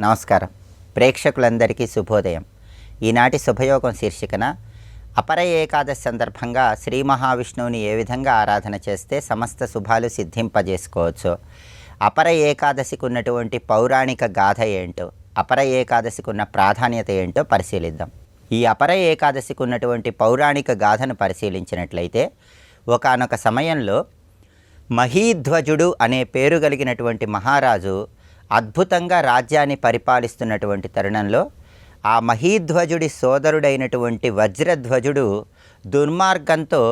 నమస్కారం. ప్రేక్షకులందరికీ శుభోదయం. ఈనాటి శుభయోగం శీర్షికన అపర ఏకాదశి సందర్భంగా శ్రీ మహావిష్ణువుని ఏ విధంగా ఆరాధన చేస్తే సమస్త శుభాలు సిద్ధింపజేసుకోవచ్చు, అపర ఏకాదశికి ఉన్నటువంటి పౌరాణిక గాథ ఏంటో, అపర ఏకాదశికి ఉన్న ప్రాధాన్యత ఏంటో పరిశీలిద్దాం. ఈ అపర ఏకాదశికి ఉన్నటువంటి పౌరాణిక గాథను పరిశీలించినట్లయితే, ఒకానొక సమయంలో మహీధ్వజుడు అనే పేరు కలిగినటువంటి మహారాజు అద్భుతంగా రాజ్యాన్ని పరిపాలిస్తున్నటువంటి తరుణంలో ఆ మహీధ్వజుడి సోదరుడైనటువంటి వజ్రధ్వజుడు దుర్మార్గంతో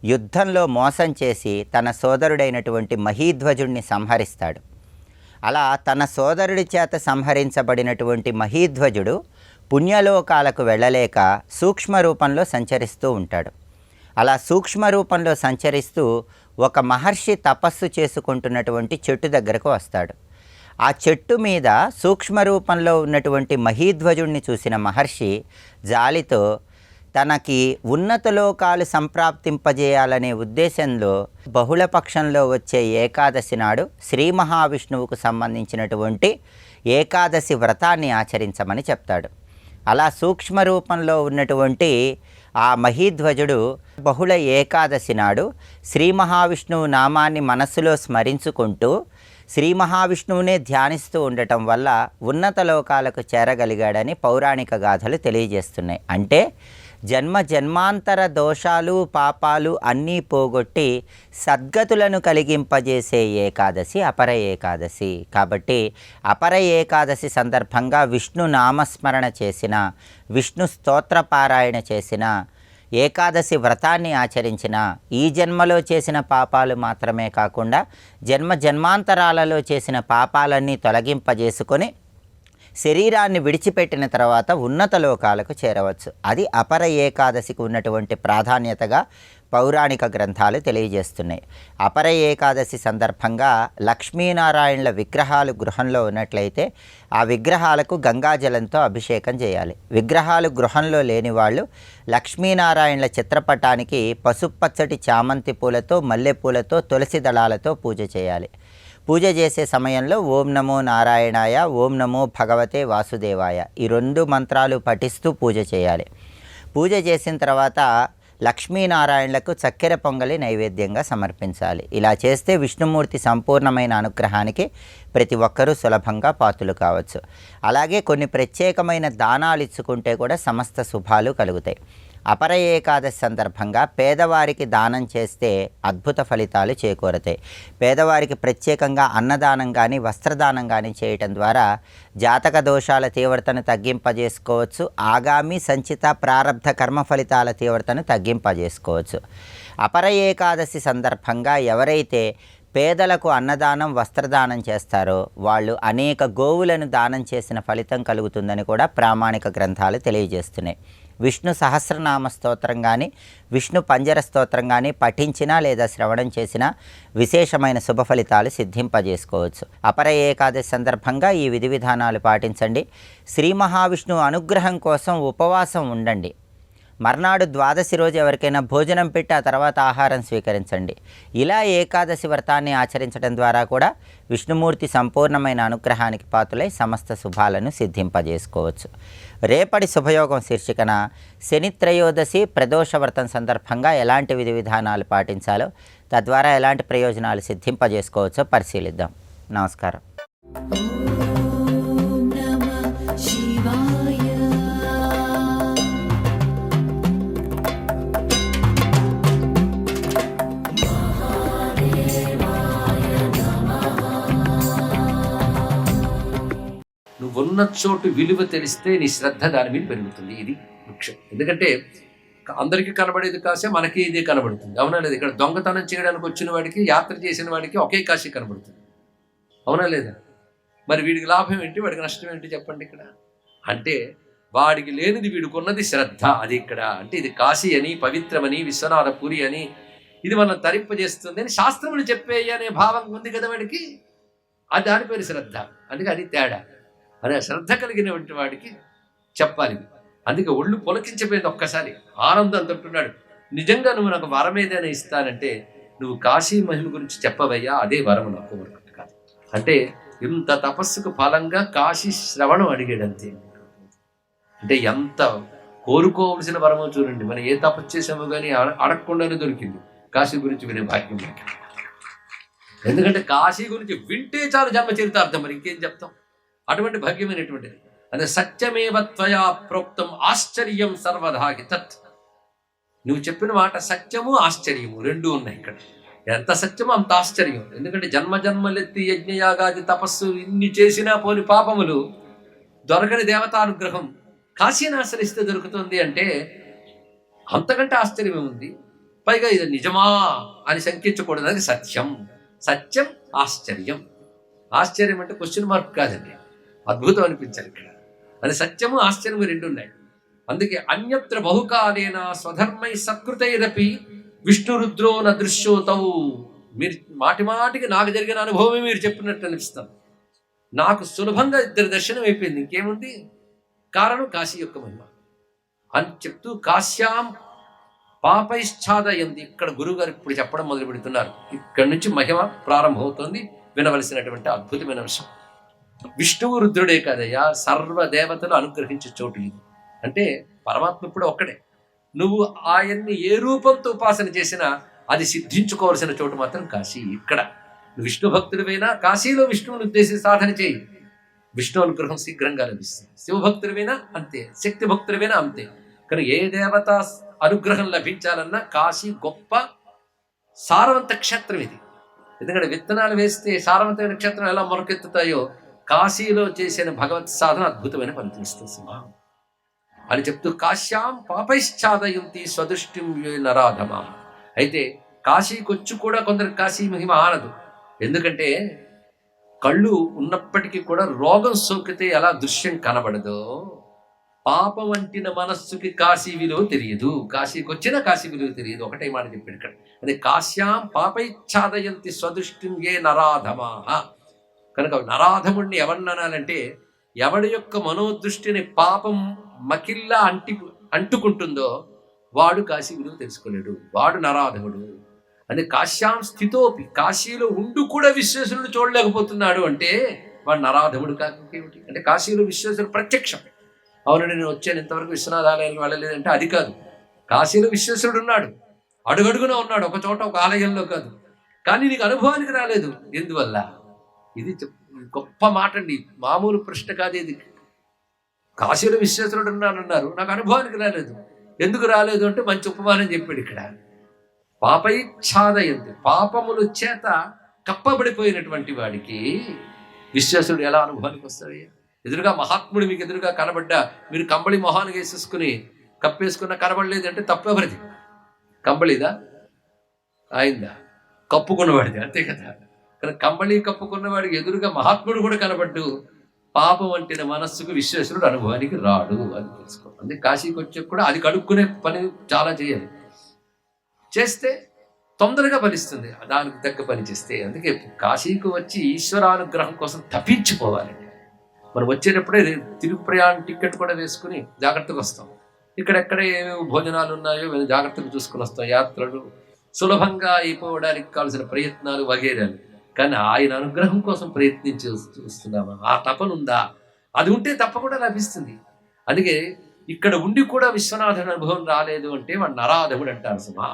యుద్ధంలో మోసం చేసి తన సోదరుడైనటువంటి మహీధ్వజుడిని సంహరిస్తాడు. అలా తన సోదరుడి చేత సంహరించబడినటువంటి మహీధ్వజుడు పుణ్యలోకాలకు వెళ్ళలేక సూక్ష్మ రూపంలో సంచరిస్తూ ఉంటాడు. అలా సూక్ష్మ రూపంలో సంచరిస్తూ ఒక మహర్షి తపస్సు చేసుకుంటున్నటువంటి చెట్టు దగ్గరకు వస్తాడు. ఆ చెట్టు మీద సూక్ష్మ రూపంలో ఉన్నటువంటి మహీధ్వజుడిని చూసిన మహర్షి జాలితో తనకి ఉన్నత లోకాలు సంప్రాప్తింపజేయాలనే ఉద్దేశంలో బహుళపక్షంలో వచ్చే ఏకాదశి నాడు శ్రీ మహావిష్ణువుకు సంబంధించినటువంటి ఏకాదశి వ్రతాన్ని ఆచరించమని చెప్తాడు. అలా సూక్ష్మ రూపంలో ఉన్నటువంటి ఆ మహీధ్వజుడు బహుళ ఏకాదశి నాడు శ్రీ మహావిష్ణువు నామాన్ని మనస్సులో స్మరించుకుంటూ శ్రీ మహావిష్ణువునే ధ్యానిస్తూ ఉండటం వల్ల ఉన్నత లోకాలకు చేరగలిగాడని పౌరాణిక గాథలు తెలియజేస్తున్నాయి. అంటే జన్మాంతర దోషాలు పాపాలు అన్నీ పోగొట్టి సద్గతులను కలిగింపజేసే ఏకాదశి అపర ఏకాదశి. కాబట్టి అపర ఏకాదశి సందర్భంగా విష్ణు నామస్మరణ చేసిన, విష్ణు స్తోత్రపారాయణ చేసిన, ఏకాదశి వ్రతాన్ని ఆచరించిన ఈ జన్మలో చేసిన పాపాలు మాత్రమే కాకుండా జన్మాంతరాలలో చేసిన పాపాలన్నీ తొలగింపజేసుకొని శరీరాన్ని విడిచిపెట్టిన తర్వాత ఉన్నత లోకాలకు చేరవచ్చు. అది అపర ఏకాదశికి ఉన్నటువంటి ప్రాధాన్యతగా పౌరాణిక గ్రంథాలు తెలియజేస్తున్నాయి. అపర ఏకాదశి సందర్భంగా లక్ష్మీనారాయణుల విగ్రహాలు గృహంలో ఉన్నట్లయితే ఆ విగ్రహాలకు గంగాజలంతో అభిషేకం చేయాలి. విగ్రహాలు గృహంలో లేని వాళ్ళు లక్ష్మీనారాయణుల చిత్రపటానికి పసుపచ్చటి చామంతి పూలతో, మల్లెపూలతో, తులసి దళాలతో పూజ చేయాలి. పూజ చేసే సమయంలో ఓం నమో నారాయణాయ, ఓం నమో భగవతే వాసుదేవాయ ఈ 2 మంత్రాలు పఠిస్తూ పూజ చేయాలి. పూజ చేసిన తర్వాత లక్ష్మీనారాయణులకు చక్కెర పొంగలి నైవేద్యంగా సమర్పించాలి. ఇలా చేస్తే విష్ణుమూర్తి సంపూర్ణమైన అనుగ్రహానికి ప్రతి ఒక్కరూ సులభంగా పాత్రులు కావచ్చు. అలాగే కొన్ని ప్రత్యేకమైన దానాలు ఇచ్చుకుంటే కూడా సమస్త శుభాలు కలుగుతాయి. అపర ఏకాదశి సందర్భంగా పేదవారికి దానం చేస్తే అద్భుత ఫలితాలు చేకూరతాయి. పేదవారికి ప్రత్యేకంగా అన్నదానం కానీ, వస్త్రదానం కానీ చేయటం ద్వారా జాతక దోషాల తీవ్రతను తగ్గింపజేసుకోవచ్చు. ఆగామి సంచిత ప్రారబ్ధ కర్మ ఫలితాల తీవ్రతను తగ్గింపజేసుకోవచ్చు. అపర ఏకాదశి సందర్భంగా ఎవరైతే పేదలకు అన్నదానం, వస్త్రదానం చేస్తారో వాళ్ళు అనేక గోవులను దానం చేసిన ఫలితం కలుగుతుందని కూడా ప్రామాణిక గ్రంథాలు తెలియజేస్తున్నాయి. విష్ణు సహస్రనామ స్తోత్రం కానీ, విష్ణు పంజర స్తోత్రం కానీ పఠించినా లేదా శ్రవణం చేసినా విశేషమైన శుభ ఫలితాలు సిద్ధింపజేసుకోవచ్చు. అపర ఏకాదశి సందర్భంగా ఈ విధి విధానాలు పాటించండి. శ్రీ మహావిష్ణువు అనుగ్రహం కోసం ఉపవాసం ఉండండి. మర్నాడు ద్వాదశి రోజు ఎవరికైనా భోజనం పెట్టి ఆ తర్వాత ఆహారం స్వీకరించండి. ఇలా ఏకాదశి వ్రతాన్ని ఆచరించడం ద్వారా కూడా విష్ణుమూర్తి సంపూర్ణమైన అనుగ్రహానికి పాత్రులై సమస్త శుభాలను సిద్ధింపజేసుకోవచ్చు. రేపటి శుభయోగం శీర్షికన శని త్రయోదశి ప్రదోష వ్రతం సందర్భంగా ఎలాంటి విధి విధానాలు పాటించాలో, తద్వారా ఎలాంటి ప్రయోజనాలు సిద్ధింపజేసుకోవచ్చో పరిశీలిద్దాం. నమస్కారం. నువ్వున్న చోటు విలువ తెలిస్తే నీ శ్రద్ధ దాని మీద పెరుగుతుంది. ఇది ముఖ్యం. ఎందుకంటే అందరికీ కనబడేది కాసే మనకి ఇదే కనబడుతుంది. అవునా లేదా? ఇక్కడ దొంగతనం చేయడానికి వచ్చిన వాడికి, యాత్ర చేసిన వాడికి ఒకే కాశీ కనబడుతుంది. అవునా లేదా? మరి వీడికి లాభం ఏంటి, వాడికి నష్టం ఏంటి చెప్పండి. ఇక్కడ అంటే వాడికి లేనిది వీడికున్నది శ్రద్ధ. అది ఇక్కడ అంటే ఇది కాశీ అని, పవిత్రమని, విశ్వనాథపురి అని, ఇది మనం తరింపజేస్తుంది అని శాస్త్రములు చెప్పేయి అనే భావం ఉంది కదా వాడికి. అది దాని పేరు శ్రద్ధ. అందుకే అది తేడా. అదే శ్రద్ధ కలిగినటువంటి వాడికి చెప్పాలి. అందుకే ఒళ్ళు పొలకించిపోయింది ఒక్కసారి. ఆనందం అంటున్నాడు, నిజంగా నువ్వు నాకు వరం ఏదైనా ఇస్తానంటే నువ్వు కాశీ మహిమ గురించి చెప్పవయ్యా, అదే వరం నాకు కాదు. అంటే ఇంత తపస్సుకు ఫలంగా కాశీ శ్రవణం అడిగాడు అంతే. అంటే ఎంత కోరుకోవలసిన వరమో చూడండి. మనం ఏ తపస్సు చేసామో కానీ అడగకుండానే దొరికింది కాశీ గురించి వినే భాగ్యం. ఎందుకంటే కాశీ గురించి వింటే చాలు జన్మ చరితార్థం, మరి ఇంకేం చెప్తాం. అటువంటి భాగ్యమైనటువంటిది. అదే సత్యమేవ త్వయా ప్రోక్తం ఆశ్చర్యం సర్వధాకి తత్. నువ్వు చెప్పిన మాట సత్యము ఆశ్చర్యము రెండూ ఉన్నాయి ఇక్కడ. ఎంత సత్యమో అంత ఆశ్చర్యం. ఎందుకంటే జన్మ జన్మలెత్తి యజ్ఞయాగాది తపస్సు ఇన్ని చేసినా పోని పాపములు దొరకని దేవతానుగ్రహం కాశీని ఆశ్రయిస్తే దొరుకుతుంది అంటే అంతకంటే ఆశ్చర్యమే ఉంది. పైగా ఇది నిజమా అని శంకించకూడదు. అది సత్యం. సత్యం ఆశ్చర్యం. ఆశ్చర్యం అంటే క్వశ్చన్ మార్క్ కాదండి, అద్భుతం అనిపించాలి ఇక్కడ. అది సత్యము ఆశ్చర్యము రెండు ఉన్నాయి. అందుకే అన్యత్ర బహుకాలేన స్వధర్మై సత్కృతైరపి విష్ణురుద్రో న దృశ్యోతౌ. మీరు మాటి మాటికి నాకు జరిగిన అనుభవమే మీరు చెప్పినట్టు అనిపిస్తాను. నాకు సులభంగా ఇద్దరు దర్శనం అయిపోయింది, ఇంకేముంది. కారణం కాశీ యొక్క మహిమ అని చెప్తూ కాశ్యాం పాపైశ్చాదయంది. ఇక్కడ గురువుగారు ఇప్పుడు చెప్పడం మొదలు పెడుతున్నారు. ఇక్కడి నుంచి మహిమ ప్రారంభమవుతోంది. వినవలసినటువంటి అద్భుతమైన విషయం. విష్ణువు రుద్రుడే కాదయ్యా, సర్వదేవతలు అనుగ్రహించే చోటు ఇది. అంటే పరమాత్మ ఇప్పుడు ఒక్కడే. నువ్వు ఆయన్ని ఏ రూపంతో ఉపాసన చేసినా అది సిద్ధించుకోవాల్సిన చోటు మాత్రం కాశీ. ఇక్కడ విష్ణు భక్తుడివైనా కాశీలో విష్ణువుని ఉద్దేశించి సాధన చేయి, విష్ణు అనుగ్రహం శీఘ్రంగా లభిస్తుంది. శివభక్తుడివైనా అంతే, శక్తి భక్తుడివైనా అంతే. కానీ ఏ దేవత అనుగ్రహం లభించాలన్నా కాశీ గొప్ప సారవంత క్షేత్రం ఇది. ఎందుకంటే విత్తనాలు వేస్తే సారవంతమైన క్షేత్రం ఎలా మొరకెత్తుతాయో కాశీలో చేసిన భగవత్ సాధన అద్భుతమైన ఫలితమిస్తుంది అని చెప్తూ కాశ్యాం పాపైశ్చాదయంతి స్వదృష్టిం నరాధమా. అయితే కాశీకొచ్చి కూడా కొందరు కాశీ మహిమ ఆనదు. ఎందుకంటే కళ్ళు ఉన్నప్పటికీ కూడా రోగం సోకితే ఎలా దృశ్యం కనబడదో, పాపం అంటిన మనస్సుకి కాశీ విలువ తెలియదు. కాశీకి వచ్చిన కాశీ విలువ తెలియదు. ఒకటే మాట చెప్పాడు ఇక్కడ. అదే కాశ్యాం పాపైచ్ఛాదయంతి స్వదృష్టిం ఏ నరాధమా. కనుక నరాధముడిని ఎవరిననాలంటే ఎవడి యొక్క మనోదృష్టిని పాపం మకిల్లా అంటుకుంటుందో వాడు కాశీ విలువ తెలుసుకోలేడు, వాడు నరాధముడు. అంటే కాశ్యాం స్థితోపి, కాశీలో ఉండు కూడా విశ్వేశ్వరుడు చూడలేకపోతున్నాడు అంటే వాడు నరాధముడు కాకేమిటి. అంటే కాశీలో విశ్వేశ్వరుడు ప్రత్యక్షం. అవునండి నేను వచ్చాను, ఇంతవరకు విశ్వనాథ ఆలయానికి వెళ్ళలేదంటే అది కాదు. కాశీలో విశ్వేశ్వరుడు ఉన్నాడు, అడుగడుగునా ఉన్నాడు, ఒక చోట ఒక ఆలయంలో కాదు. కానీ నీకు అనుభవానికి రాలేదు. ఎందువల్ల? ఇది గొప్ప మాట అండి, మామూలు ప్రశ్న కాదు ఇది. కాశీలో విశ్వేశ్వరుడు ఉన్నానన్నారు, నాకు అనుభవానికి రాలేదు. ఎందుకు రాలేదు అంటే మంచి ఉపమానం చెప్పాడు ఇక్కడ. పాపైచ్ఛాదయంతి, పాపముల చేత కప్పబడిపోయినటువంటి వాడికి విశ్వేశ్వరుడు ఎలా అనుభవానికి వస్తాడు? ఎదురుగా మహాత్ముడు మీకు ఎదురుగా కనబడ్డా మీరు కంబళి మొహానికి వేసేసుకుని కప్పేసుకున్నా కనబడలేదు అంటే తప్పెవరిది? కంబళిదా ఆయిందా? కప్పుకున్నవాడిది, అంతే కదా. కానీ కంబళి కప్పుకున్నవాడికి ఎదురుగా మహాత్ముడు కూడా కనబడ్డు పాపం అంటిన మనస్సుకు విశ్వేశ్వరుడు అనుభవానికి రాడు అని తెలుసుకో. అందుకే కాశీకి వచ్చే కూడా అది కడుక్కునే పని చాలా చేయాలి, చేస్తే తొందరగా ఫలిస్తుంది. దానికి తగ్గ పని చేస్తే. అందుకే కాశీకి వచ్చి ఈశ్వరానుగ్రహం కోసం తప్పించిపోవాలి. మనం వచ్చేటప్పుడే తిరుగు ప్రయాణం టికెట్ కూడా వేసుకుని జాగ్రత్తగా వస్తాం. ఇక్కడెక్కడ ఏమేమి భోజనాలు ఉన్నాయో మేము జాగ్రత్తగా చూసుకుని వస్తాం. యాత్రలు సులభంగా అయిపోవడానికి కావాల్సిన ప్రయత్నాలు వగేరాలు. కానీ ఆయన అనుగ్రహం కోసం ప్రయత్నించి చూస్తున్నామా? ఆ తపన ఉందా? అది ఉంటే తప్పకుండా లభిస్తుంది. అందుకే ఇక్కడ ఉండి కూడా విశ్వనాథుని అనుభవం రాలేదు అంటే వాడు నరాధముడు అంటారు. సుమా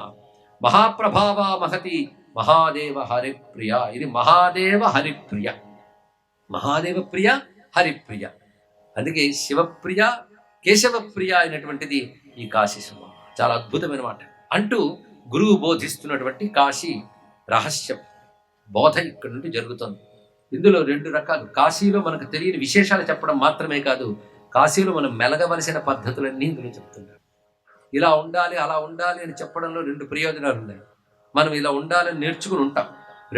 మహాప్రభావ మహతి మహాదేవ హరిప్రియ. ఇది మహాదేవ హరిప్రియ, మహాదేవ ప్రియ హరిప్రియ. అందుకే శివప్రియ కేశవప్రియ అయినటువంటిది ఈ కాశీ. సుమ చాలా అద్భుతమైన మాట అంటూ గురువు బోధిస్తున్నటువంటి కాశీ రహస్య బోధ ఇక్కడ నుండి జరుగుతుంది. ఇందులో రెండు రకాలు. కాశీలో మనకు తెలియని విశేషాలు చెప్పడం మాత్రమే కాదు, కాశీలో మనం మెలగవలసిన పద్ధతులన్నీ ఇందులో చెప్తున్నారు. ఇలా ఉండాలి అలా ఉండాలి అని చెప్పడంలో రెండు ప్రయోజనాలు ఉన్నాయి. మనం ఇలా ఉండాలని నేర్చుకుని ఉంటాం.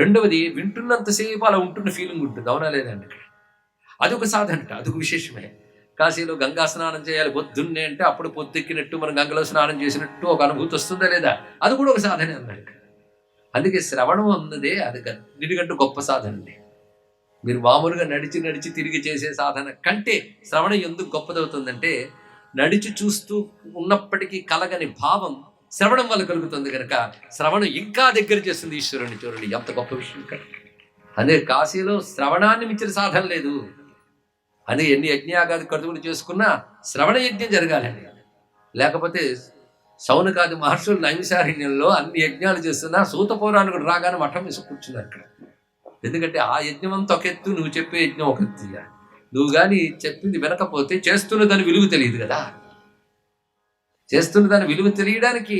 రెండవది వింటున్నంతసేపు అలా ఉంటున్న ఫీలింగ్ ఉంటుంది, అవునా లేదండి? అదొక సాధన, అదొక విశేషమే. కాశీలో గంగా స్నానం చేయాలి పొద్దున్నే అంటే అప్పుడు పొద్దెక్కినట్టు మనం గంగలో స్నానం చేసినట్టు ఒక అనుభూతి వస్తుందా లేదా? అది కూడా ఒక సాధనే అన్నాడు. అందుకే శ్రవణం అన్నదే అది దీనికంటూ గొప్ప సాధన అండి. మీరు మామూలుగా నడిచి నడిచి తిరిగి చేసే సాధన కంటే శ్రవణం ఎందుకు గొప్పదవుతుందంటే నడిచి చూస్తూ ఉన్నప్పటికీ కలగని భావం శ్రవణం వల్ల కలుగుతుంది కనుక శ్రవణం ఇంకా దగ్గర చేస్తుంది ఈశ్వరుని. చూడండి ఎంత గొప్ప విషయం ఇక్కడ. అదే కాశీలో శ్రవణాన్ని మించిన సాధన లేదు. అదే ఎన్ని యజ్ఞయాగాది క్రతువులు చేసుకున్నా శ్రవణ యజ్ఞం జరగాలండి. లేకపోతే శౌనకాది మహర్షులు నైమిషారణ్యంలో అన్ని యజ్ఞాలు చేస్తున్నా సూత పౌరాణికుడు రాగానే మఠం వేసి కూర్చున్నారు అక్కడ. ఎందుకంటే ఆ యజ్ఞం అంతా ఒక ఎత్తు, నువ్వు చెప్పే యజ్ఞం ఒక ఎత్తు. నువ్వు కానీ చెప్పింది వినకపోతే చేస్తున్న దాని విలువ తెలియదు కదా. చేస్తున్న దాని విలువ తెలియడానికి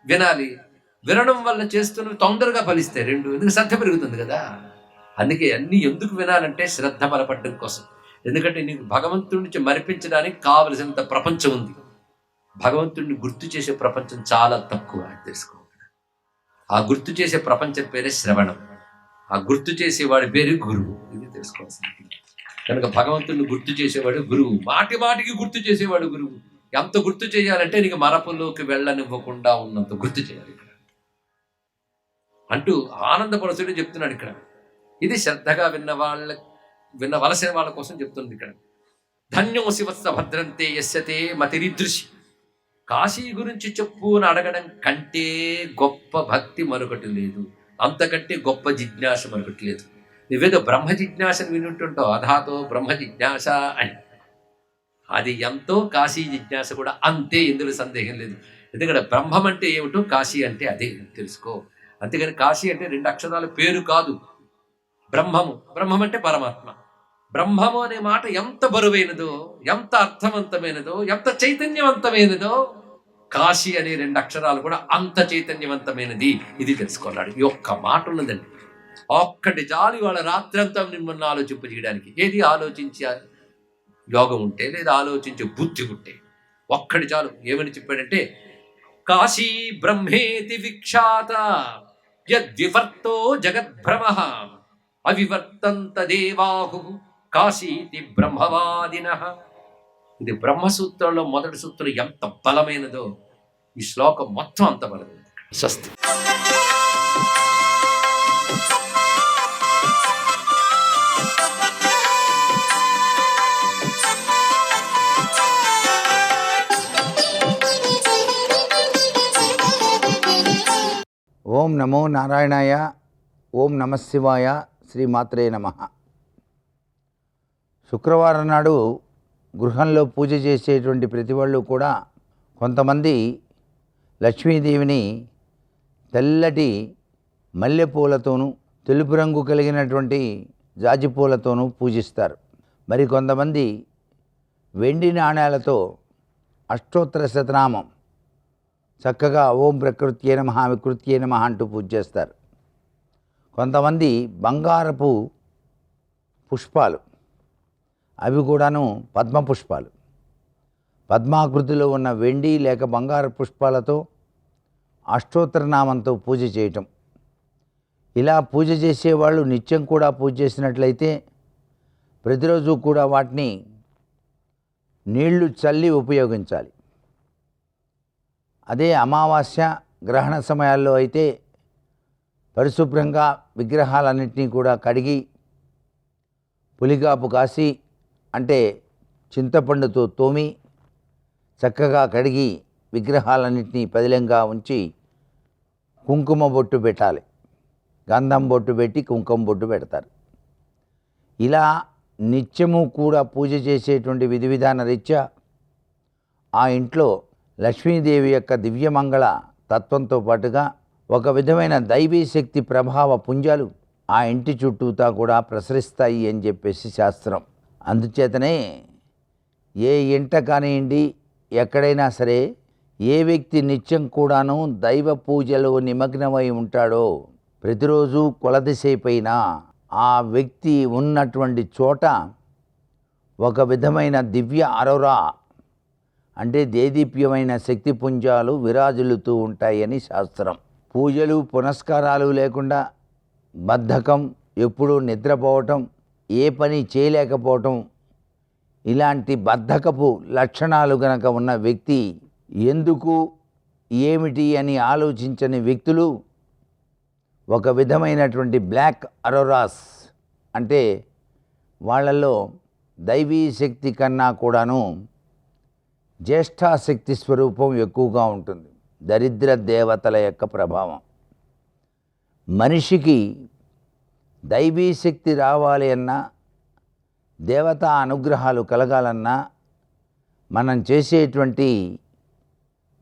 వినాలి. వినడం వల్ల చేస్తున్నవి తొందరగా ఫలిస్తాయి రెండు. ఎందుకు శ్రద్ధ పెరుగుతుంది కదా. అందుకే అన్ని ఎందుకు వినాలంటే శ్రద్ధ బలపడడం కోసం. ఎందుకంటే నీకు భగవంతుడి నుంచి మరిపించడానికి కావలసినంత ప్రపంచం ఉంది. భగవంతుడిని గుర్తు చేసే ప్రపంచం చాలా తక్కువ, తెలుసుకో. ఆ గుర్తు చేసే ప్రపంచం పేరే శ్రవణం. ఆ గుర్తు చేసేవాడి పేరు గురువు. ఇది తెలుసుకోవాల్సింది. కనుక భగవంతుడిని గుర్తు చేసేవాడు గురువు. మాటి మాటికి గుర్తు చేసేవాడు గురువు. ఎంత గుర్తు చేయాలంటే నీకు మరపులోకి వెళ్ళనివ్వకుండా ఉన్నంత గుర్తు చేయాలి ఇక్కడ అంటూ ఆనందపరచుడు చెప్తున్నాడు ఇక్కడ. ఇది శ్రద్ధగా విన్నవలసిన వాళ్ళ కోసం చెప్తుంది ఇక్కడ. ధన్యోసి వత్స భద్రంతే యస్యతే మతిరిదృశి. కాశీ గురించి చెప్పు అని అడగడం కంటే గొప్ప భక్తి మరొకటి లేదు. అంతకంటే గొప్ప జిజ్ఞాస మరొకటి లేదు. నువ్వేదో బ్రహ్మ జిజ్ఞాసను వినుంటుంటావు, అధాతో బ్రహ్మ జిజ్ఞాస అని. అది ఎంతో కాశీ జిజ్ఞాస కూడా అంతే, ఇందులో సందేహం లేదు. ఎందుకంటే బ్రహ్మం అంటే ఏమిటో కాశీ అంటే అదే, తెలుసుకో. అంతేగాని కాశీ అంటే 2 అక్షరాల పేరు కాదు. బ్రహ్మము, బ్రహ్మం అంటే పరమాత్మ. బ్రహ్మము అనే మాట ఎంత బరువైనదో, ఎంత అర్థవంతమైనదో, ఎంత చైతన్యవంతమైనదో, కాశీ అనే 2 అక్షరాలు కూడా అంత చైతన్యవంతమైనది. ఇది తెలుసుకోన్నాడు. ఈ ఒక్క మాట ఉన్నదండి. ఒక్కటి చాలు వాళ్ళ రాత్రంతా మిమ్మల్ని ఆలోచింపజేయడానికి. ఏది ఆలోచించే యోగం ఉంటే, లేదా ఆలోచించే బుద్ధి ఉంటే ఒక్కటి చాలు. ఏమని చెప్పాడంటే, కాశీ బ్రహ్మేతి విఖ్యాత యద్వివర్తో జగద్భ్రమః అవివర్తంత దేవాహు కాశీతి బ్రహ్మవాదినః. ఇది బ్రహ్మసూత్రంలో మొదటి సూత్రం ఎంత బలమైనదో ఈ శ్లోకం మొత్తం అంత బలమైనది. స్వస్తి. ఓం నమో నారాయణాయ. ఓం నమశివాయ. శ్రీమాత్రే నమః. శుక్రవారం నాడు గృహంలో పూజ చేసేటువంటి ప్రతి వాళ్ళు కూడా కొంతమంది లక్ష్మీదేవిని తెల్లటి మల్లెపూలతోనూ తెలుపు రంగు కలిగినటువంటి జాజి పూలతోనూ పూజిస్తారు. మరి కొంతమంది వెండి నాణేలతో అష్టోత్తర శతనామం చక్కగా ఓం ప్రకృత్యే నమః వికృత్యే నమః అంటూ పూజ చేస్తారు. కొంతమంది బంగారపు పుష్పాలు, అవి కూడాను పద్మ పుష్పాలు, పద్మాకృతిలో ఉన్న వెండి లేక బంగారు పుష్పాలతో అష్టోత్తర నామంతో పూజ చేయటం. ఇలా పూజ చేసేవాళ్ళు నిత్యం కూడా పూజ చేసినట్లయితే ప్రతిరోజు కూడా వాటిని నీళ్లు చల్లి ఉపయోగించాలి. అదే అమావాస్య గ్రహణ సమయాల్లో అయితే పరిశుభ్రంగా విగ్రహాలన్నింటినీ కూడా కడిగి పులిగాపు కాసి, అంటే చింతపండుతో తోమి చక్కగా కడిగి విగ్రహాలన్నింటినీ పదిలంగా ఉంచి కుంకుమ బొట్టు పెట్టాలి. గంధం బొట్టు పెట్టి కుంకుమ బొట్టు పెడతారు. ఇలా నిత్యము కూడా పూజ చేసేటువంటి విధి విధాన రీత్యా ఆ ఇంట్లో లక్ష్మీదేవి యొక్క దివ్యమంగళ తత్వంతో పాటుగా ఒక విధమైన దైవీ శక్తి ప్రభావ పుంజాలు ఆ ఇంటి చుట్టూతా కూడా ప్రసరిస్తాయి అని చెప్పేసి శాస్త్రం. అందుచేతనే ఏ ఇంట కానివ్వండి, ఎక్కడైనా సరే ఏ వ్యక్తి నిత్యం కూడాను దైవ పూజలో నిమగ్నమై ఉంటాడో, ప్రతిరోజు కొలదిసేపైన ఆ వ్యక్తి ఉన్నటువంటి చోట ఒక విధమైన దివ్య అరోరా, అంటే దేదీప్యమైన శక్తి పుంజాలు విరాజులుతూ ఉంటాయని శాస్త్రం. పూజలు పునస్కారాలు లేకుండా బద్ధకం, ఎప్పుడూ నిద్రపోవటం, ఏ పని చేయలేకపోవటం, ఇలాంటి బద్ధకపు లక్షణాలు గనక ఉన్న వ్యక్తి, ఎందుకు ఏమిటి అని ఆలోచించని వ్యక్తులు ఒక విధమైనటువంటి బ్లాక్ అరోరాస్, అంటే వాళ్ళల్లో దైవీ శక్తి కన్నా కూడాను జ్యేష్ఠాశక్తి స్వరూపం ఎక్కువగా ఉంటుంది. దరిద్ర దేవతల యొక్క ప్రభావం. మనిషికి దైవీ శక్తి రావాలి అన్నా, దేవతా అనుగ్రహాలు కలగాలన్నా మనం చేసేటువంటి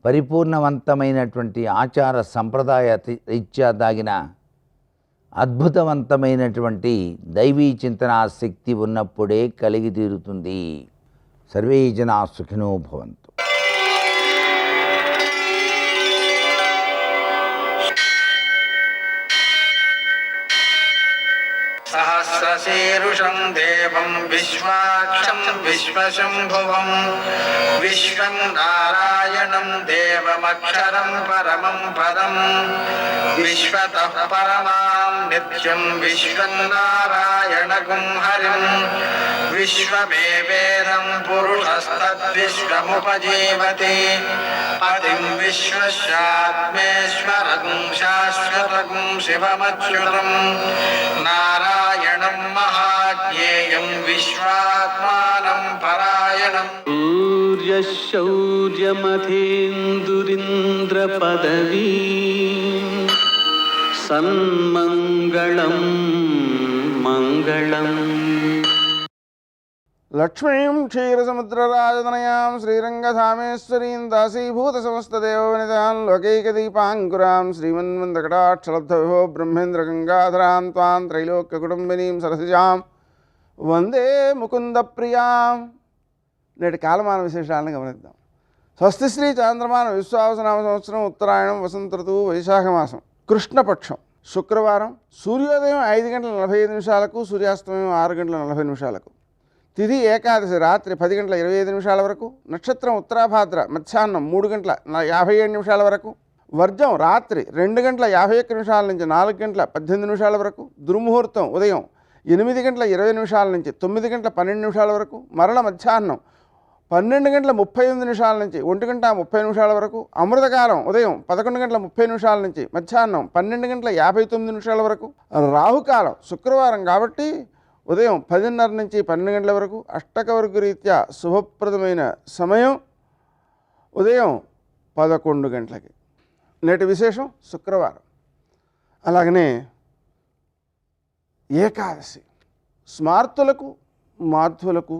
పరిపూర్ణవంతమైనటువంటి ఆచార సంప్రదాయ రీత్యా దాగిన అద్భుతవంతమైనటువంటి దైవీ చింతనా శక్తి ఉన్నప్పుడే కలిగి తీరుతుంది. సర్వే జనా సుఖినో భవంతు. సహస్రశీరుషం దేవం విశ్వాక్షం విశ్వశంభువం విశ్వం నారాయణం దేవమక్షరం పరమం పదం విశ్వతః పరమాం నిత్యం విశ్వం నారాయణగుం హరిం విశ్వమేవేదం పురుషస్తద్విశ్వముపజీవతి పతిం విశ్వస్యాత్మేశ్వరగుం శాశ్వతగుం శివమచ్యుతం నారాయణం మహాజ్ఞేయం విశ్వాత్మానం పరాయణం. శౌర్యమథేందురింద్ర పదవీ సన్మంగళం మంగళం. లక్ష్మీం క్షీరసముద్రరాజతనయాం శ్రీరంగధామేశ్వరీం దాసీభూత సమస్తదేవవనితాం లోకైకదీపాంకురాం శ్రీమన్మందకటాక్షలబ్ధవిభో బ్రహ్మేంద్ర గంగాధరాం త్వాం త్రైలోక్యకుటుంబినీం సరసిజాం వందే ముకుంద ప్రియాం. నేటి కాలమాన విశేషాలను గమనిద్దాం. స్వస్తి శ్రీ చాంద్రమాన విశ్వావసనామ సంవత్సరం ఉత్తరాయణం వసంత ఋతువు వైశాఖమాసం కృష్ణపక్షం శుక్రవారం సూర్యోదయం 5:45 సూర్యాస్తమయం 6:40 తిథి ఏకాదశి రాత్రి 10:25 వరకు. నక్షత్రం ఉత్తరాభాద్ర మధ్యాహ్నం 3:57 వరకు. వర్జం రాత్రి 2:51 నుంచి 4:18 వరకు. దుర్ముహూర్తం ఉదయం 8:20 నుంచి 9:12 వరకు. మరల మధ్యాహ్నం 12:38 నుంచి 1:30 వరకు. అమృతకాలం ఉదయం 11:30 నుంచి మధ్యాహ్నం 12:59 వరకు. రాహుకాలం శుక్రవారం కాబట్టి ఉదయం 10:30 నుంచి 12 వరకు. అష్టకవర్గ రీత్యా శుభప్రదమైన సమయం ఉదయం 11 గంటలకి. నేటి విశేషం శుక్రవారం. అలాగనే ఏకాదశి స్మార్తులకు మాధ్వులకు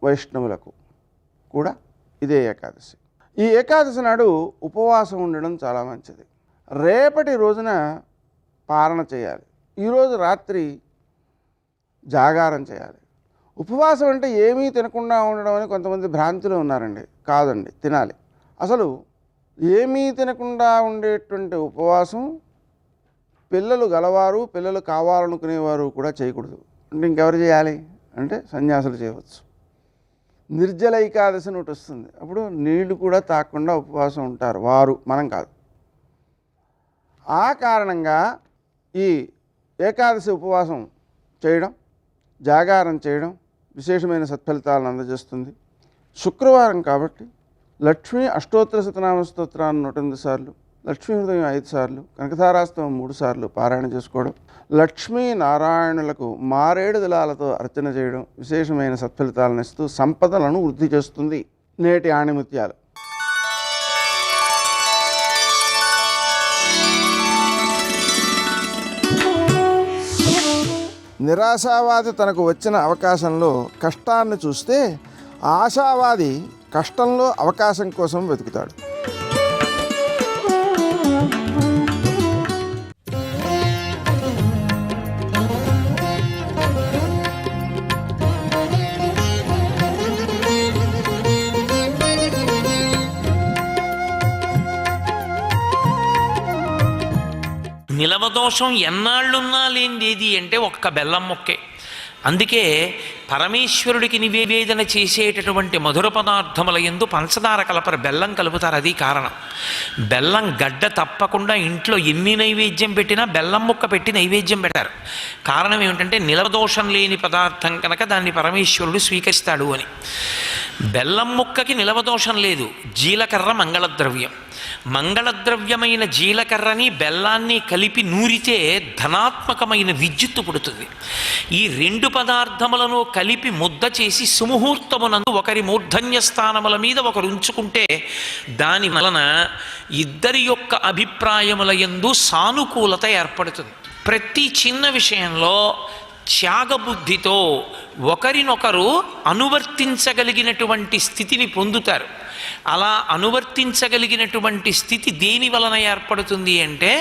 వైష్ణవులకు కూడా ఇదే ఏకాదశి. ఈ ఏకాదశి నాడు ఉపవాసం ఉండడం చాలా మంచిది. రేపటి రోజున పారణ చేయాలి. ఈరోజు రాత్రి జాగారం చేయాలి. ఉపవాసం అంటే ఏమీ తినకుండా ఉండడం అని కొంతమంది భ్రాంతిలో ఉన్నారండి. కాదండి, తినాలి. అసలు ఏమీ తినకుండా ఉండేటువంటి ఉపవాసం పిల్లలు గలవారు, పిల్లలు కావాలనుకునేవారు కూడా చేయకూడదు. అంటే ఇంకెవరు చేయాలి అంటే సన్యాసులు చేయవచ్చు. నిర్జల ఏకాదశి ఒకటి వస్తుంది. అప్పుడు నీళ్లు కూడా తాగకుండా ఉపవాసం ఉంటారు వారు, మనం కాదు. ఆ కారణంగా ఈ ఏకాదశి ఉపవాసం చేయడం, జాగారం చేయడం విశేషమైన సత్ఫలితాలను అందజేస్తుంది. శుక్రవారం కాబట్టి లక్ష్మీ అష్టోత్తర శతనామ స్తోత్రాన్ని 108 సార్లు, లక్ష్మీ హృదయం 5 సార్లు, కనకధారాస్తవం 3 సార్లు పారాయణ చేసుకోవడం, లక్ష్మీ నారాయణులకు మారేడు దళాలతో అర్చన చేయడం విశేషమైన సత్ఫలితాలను ఇస్తూ సంపదలను వృద్ధి చేస్తుంది. నేటి ఆణిముత్యాలు. నిరాశావాది తనకు వచ్చిన అవకాశంలో కష్టాన్ని చూస్తే ఆశావాది కష్టంలో అవకాశం కోసం వెతుకుతాడు. నిలవదోషం ఎన్నాళ్ళున్నా లేనిదేది అంటే ఒక్క బెల్లం మొక్కే. అందుకే పరమేశ్వరుడికి నివేదన చేసేటటువంటి మధుర పదార్థముల యందు పంచదార కలపరు, బెల్లం కలుపుతారు. అది కారణం. బెల్లం గడ్డ తప్పకుండా ఇంట్లో ఎన్ని నైవేద్యం పెట్టినా బెల్లం ముక్క పెట్టి నైవేద్యం పెడతారు. కారణం ఏమిటంటే నిలవదోషం లేని పదార్థం కనుక దాన్ని పరమేశ్వరుడు స్వీకరిస్తాడు అని. బెల్లం ముక్కకి నిలవదోషం లేదు. జీలకర్ర మంగళద్రవ్యం. మంగళద్రవ్యమైన జీలకర్రని బెల్లాన్ని కలిపి నూరితే ధనాత్మకమైన విద్యుత్తు పుడుతుంది. ఈ 2 పదార్థములను కలిపి ముద్ద చేసి సుముహూర్తమునందు ఒకరి మూర్ధన్య స్థానముల మీద ఒకరు ఉంచుకుంటే దాని వలన ఇద్దరి యొక్క అభిప్రాయముల యందు సానుకూలత ఏర్పడుతుంది. ప్రతి చిన్న విషయంలో త్యాగబుద్ధితో ఒకరినొకరు అనువర్తించగలిగినటువంటి స్థితిని పొందుతారు. అలా అనువర్తించగలిగినటువంటి స్థితి దేని వలన ఏర్పడుతుంది అంటే,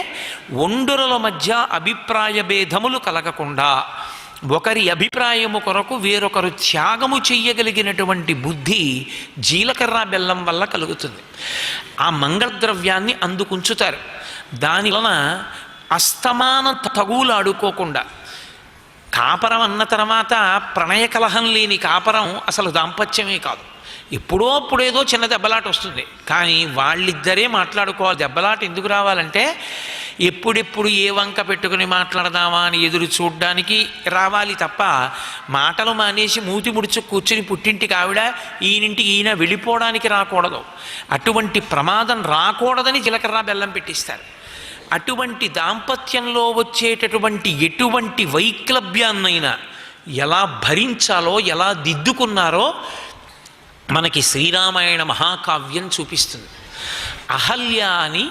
ఒండురల మధ్య అభిప్రాయ భేదములు కలగకుండా ఒకరి అభిప్రాయము కొరకు వేరొకరు త్యాగము చెయ్యగలిగినటువంటి బుద్ధి జీలకర్ర బెల్లం వల్ల కలుగుతుంది. ఆ మంగళద్రవ్యాన్ని అందుకుంచుతారు. దానివలన అస్తమాన తగులాడుకోకుండా, కాపరం అన్న తర్వాత ప్రణయ కలహం లేని కాపరం అసలు దాంపత్యమే కాదు. ఎప్పుడో అప్పుడేదో చిన్న దెబ్బలాట వస్తుంది, కానీ వాళ్ళిద్దరే మాట్లాడుకోవాలి. దెబ్బలాట ఎందుకు రావాలంటే, ఎప్పుడెప్పుడు ఏ వంక పెట్టుకుని మాట్లాడదామా అని ఎదురు చూడ్డానికి రావాలి తప్ప, మాటలు మానేసి మూతి ముడుచు కూర్చుని పుట్టింటికి ఆవిడ ఈయనింటికి ఈయన వెళ్ళిపోవడానికి రాకూడదు. అటువంటి ప్రమాదం రాకూడదని జీలకర్ర బెల్లం పెట్టిస్తారు. అటువంటి దాంపత్యంలో వచ్చేటటువంటి ఎటువంటి వైక్లభ్యాన్నైనా ఎలా భరించాలో, ఎలా దిద్దుకున్నారో మనకి శ్రీరామాయణ మహాకావ్యం చూపిస్తుంది. అహల్య అని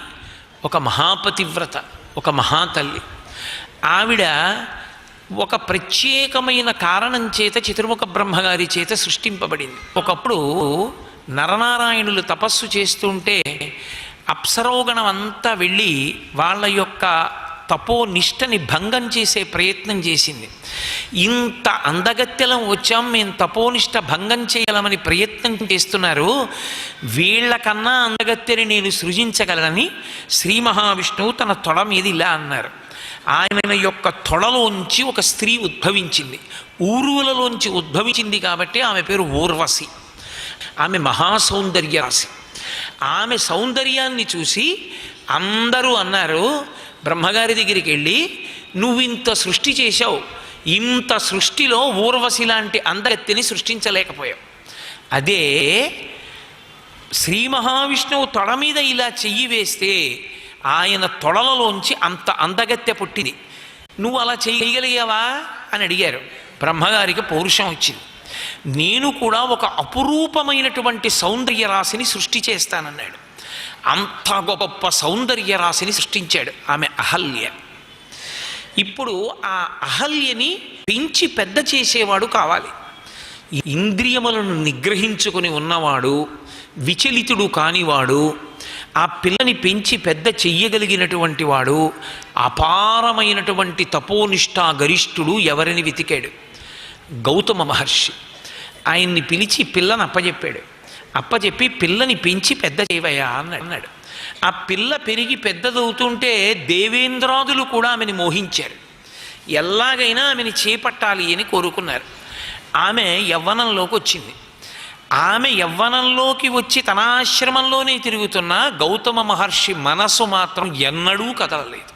ఒక మహాపతివ్రత, ఒక మహాతల్లి. ఆవిడ ఒక ప్రత్యేకమైన కారణం చేత చతుర్ముఖ బ్రహ్మగారి చేత సృష్టింపబడింది. ఒకప్పుడు నరనారాయణులు తపస్సు చేస్తుంటే అప్సరోగణం అంతా వెళ్ళి వాళ్ళ యొక్క తపోనిష్టని భంగం చేసే ప్రయత్నం చేసింది. ఇంత అందగత్తెలం వచ్చాం, మేము తపోనిష్ట భంగం చేయాలని ప్రయత్నం చేస్తున్నారు, వీళ్ళకన్నా అందగత్తెని నేను సృజించగలనని శ్రీ మహావిష్ణువు తన తొడ మీద ఇలా అన్నారు. ఆయన యొక్క తొడలోంచి ఒక స్త్రీ ఉద్భవించింది. ఊరువులలోంచి ఉద్భవించింది కాబట్టి ఆమె పేరు ఊర్వశి. ఆమె మహాసౌందర్య రాశి. ఆమె సౌందర్యాన్ని చూసి అందరూ అన్నారు, బ్రహ్మగారి దగ్గరికి వెళ్ళి, నువ్వు ఇంత సృష్టి చేశావు, ఇంత సృష్టిలో ఊర్వశి లాంటి అందగత్తెని సృష్టించలేకపోయావు. అదే శ్రీ మహావిష్ణువు తొడ మీద ఇలా చెయ్యి వేస్తే ఆయన తొడలలోంచి అంత అందగత్తె పుట్టింది, నువ్వు అలా చేయగలిగావా అని అడిగారు. బ్రహ్మగారికి పౌరుషం వచ్చింది. నేను కూడా ఒక అపురూపమైనటువంటి సౌందర్య రాశిని సృష్టి చేస్తానన్నాడు. అంత గొప్ప సౌందర్య రాశిని సృష్టించాడు. ఆమె అహల్య. ఇప్పుడు ఆ అహల్యని పెంచి పెద్ద చేసేవాడు కావాలి. ఇంద్రియములను నిగ్రహించుకొని ఉన్నవాడు, విచలితుడు కానివాడు, ఆ పిల్లని పెంచి పెద్ద చెయ్యగలిగినటువంటి వాడు, అపారమైనటువంటి తపోనిష్ఠా గరిష్ఠుడు ఎవరిని వెతికాడు? గౌతమ మహర్షి. ఆయన్ని పిలిచి పిల్లని అప్పచెప్పాడు. అప్పచెప్పి పిల్లని పెంచి పెద్ద చేయవయ్యా అన్నాడు. ఆ పిల్ల పెరిగి పెద్దదవుతుంటే దేవేంద్రాదులు కూడా ఆమెని మోహించారు. ఎలాగైనా ఆమెని చేపట్టాలి అని కోరుకున్నారు. ఆమె యవ్వనంలోకి వచ్చింది. ఆమె యవ్వనంలోకి వచ్చి తన ఆశ్రమంలోనే తిరుగుతున్న గౌతమ మహర్షి మనస్సు మాత్రం ఎన్నడూ కదలలేదు.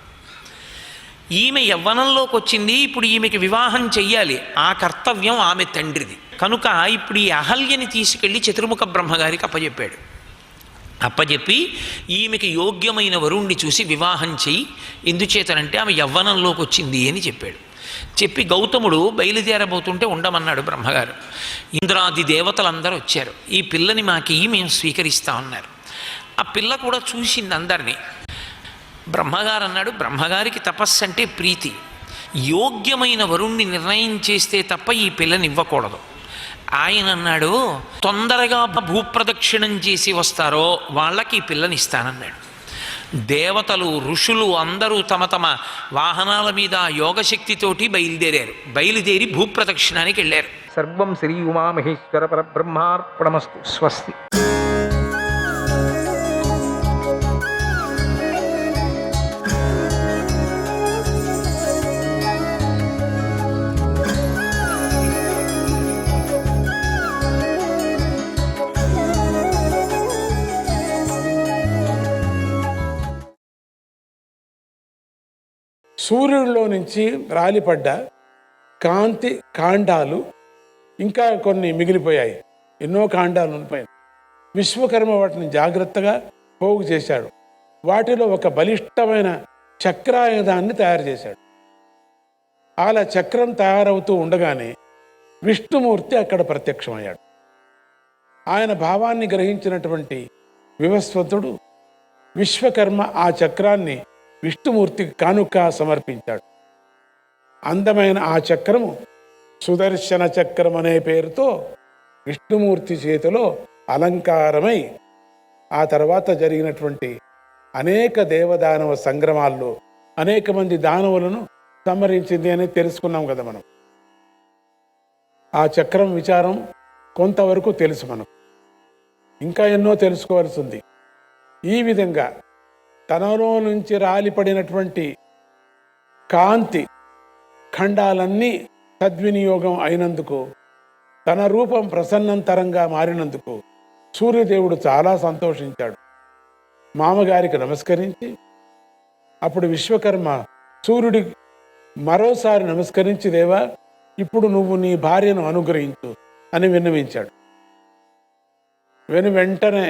ఈమె యవ్వనంలోకి వచ్చింది, ఇప్పుడు ఈమెకి వివాహం చెయ్యాలి, ఆ కర్తవ్యం ఆమె తండ్రిది. కనుక ఇప్పుడు ఈ అహల్యని తీసుకెళ్ళి చతుర్ముఖ బ్రహ్మగారికి అప్పచెప్పాడు. అప్పచెప్పి ఈమెకి యోగ్యమైన వరుణ్ణి చూసి వివాహం చెయ్యి, ఎందుచేతనంటే ఆమె యవ్వనంలోకి వచ్చింది అని చెప్పాడు. చెప్పి గౌతముడు బయలుదేరబోతుంటే ఉండమన్నాడు బ్రహ్మగారు. ఇంద్రాది దేవతలందరూ వచ్చారు. ఈ పిల్లని మాకి మేము స్వీకరిస్తామన్నారు. ఆ పిల్ల కూడా చూసింది అందరినీ. బ్రహ్మగారు అన్నాడు, బ్రహ్మగారికి తపస్సు అంటే ప్రీతి, యోగ్యమైన వరుణ్ణి నిర్ణయం చేస్తే తప్ప ఈ పిల్లని ఇవ్వకూడదు. ఆయన అన్నాడు, తొందరగా భూప్రదక్షిణం చేసి వస్తారో వాళ్ళకి ఈ పిల్లని ఇస్తానన్నాడు. దేవతలు, ఋషులు అందరూ తమ తమ వాహనాల మీద యోగశక్తితోటి బయలుదేరారు. బయలుదేరి భూప్రదక్షిణానికి వెళ్ళారు. సర్వం శ్రీ ఉమామహేశ్వర పరబ్రహ్మార్పణమస్తు. స్వస్తి. సూర్యుడిలో నుంచి రాలిపడ్డ కాంతి కాండాలు ఇంకా కొన్ని మిగిలిపోయాయి. ఎన్నో కాండాలు ఉండిపోయాయి. విశ్వకర్మ వాటిని జాగ్రత్తగా పోగు చేశాడు. వాటిలో ఒక బలిష్టమైన చక్రాయుధాన్ని తయారు చేశాడు. అలా చక్రం తయారవుతూ ఉండగానే విష్ణుమూర్తి అక్కడ ప్రత్యక్షమయ్యాడు. ఆయన భావాన్ని గ్రహించినటువంటి వివస్వతుడు విశ్వకర్మ ఆ చక్రాన్ని విష్ణుమూర్తికి కానుక సమర్పించాడు. అందమైన ఆ చక్రము సుదర్శన చక్రం అనే పేరుతో విష్ణుమూర్తి చేతిలో అలంకారమై ఆ తర్వాత జరిగినటువంటి అనేక దేవదానవ సంగ్రమాల్లో అనేక మంది దానవులను సంహరించింది అని తెలుసుకున్నాం కదా మనం. ఆ చక్రం విచారం కొంతవరకు తెలుసు మనకు, ఇంకా ఎన్నో తెలుసుకోవాల్సి ఉంది. ఈ విధంగా తనలో నుంచి రాలిపడినటువంటి కాంతి ఖండాలన్నీ సద్వినియోగం అయినందుకు, తన రూపం ప్రసన్నంతరంగా మారినందుకు సూర్యదేవుడు చాలా సంతోషించాడు. మామగారికి నమస్కరించి అప్పుడు విశ్వకర్మ సూర్యుడికి మరోసారి నమస్కరించి, దేవా ఇప్పుడు నువ్వు నీ భార్యను అనుగ్రహించు అని విన్నవించాడు. వెంటనే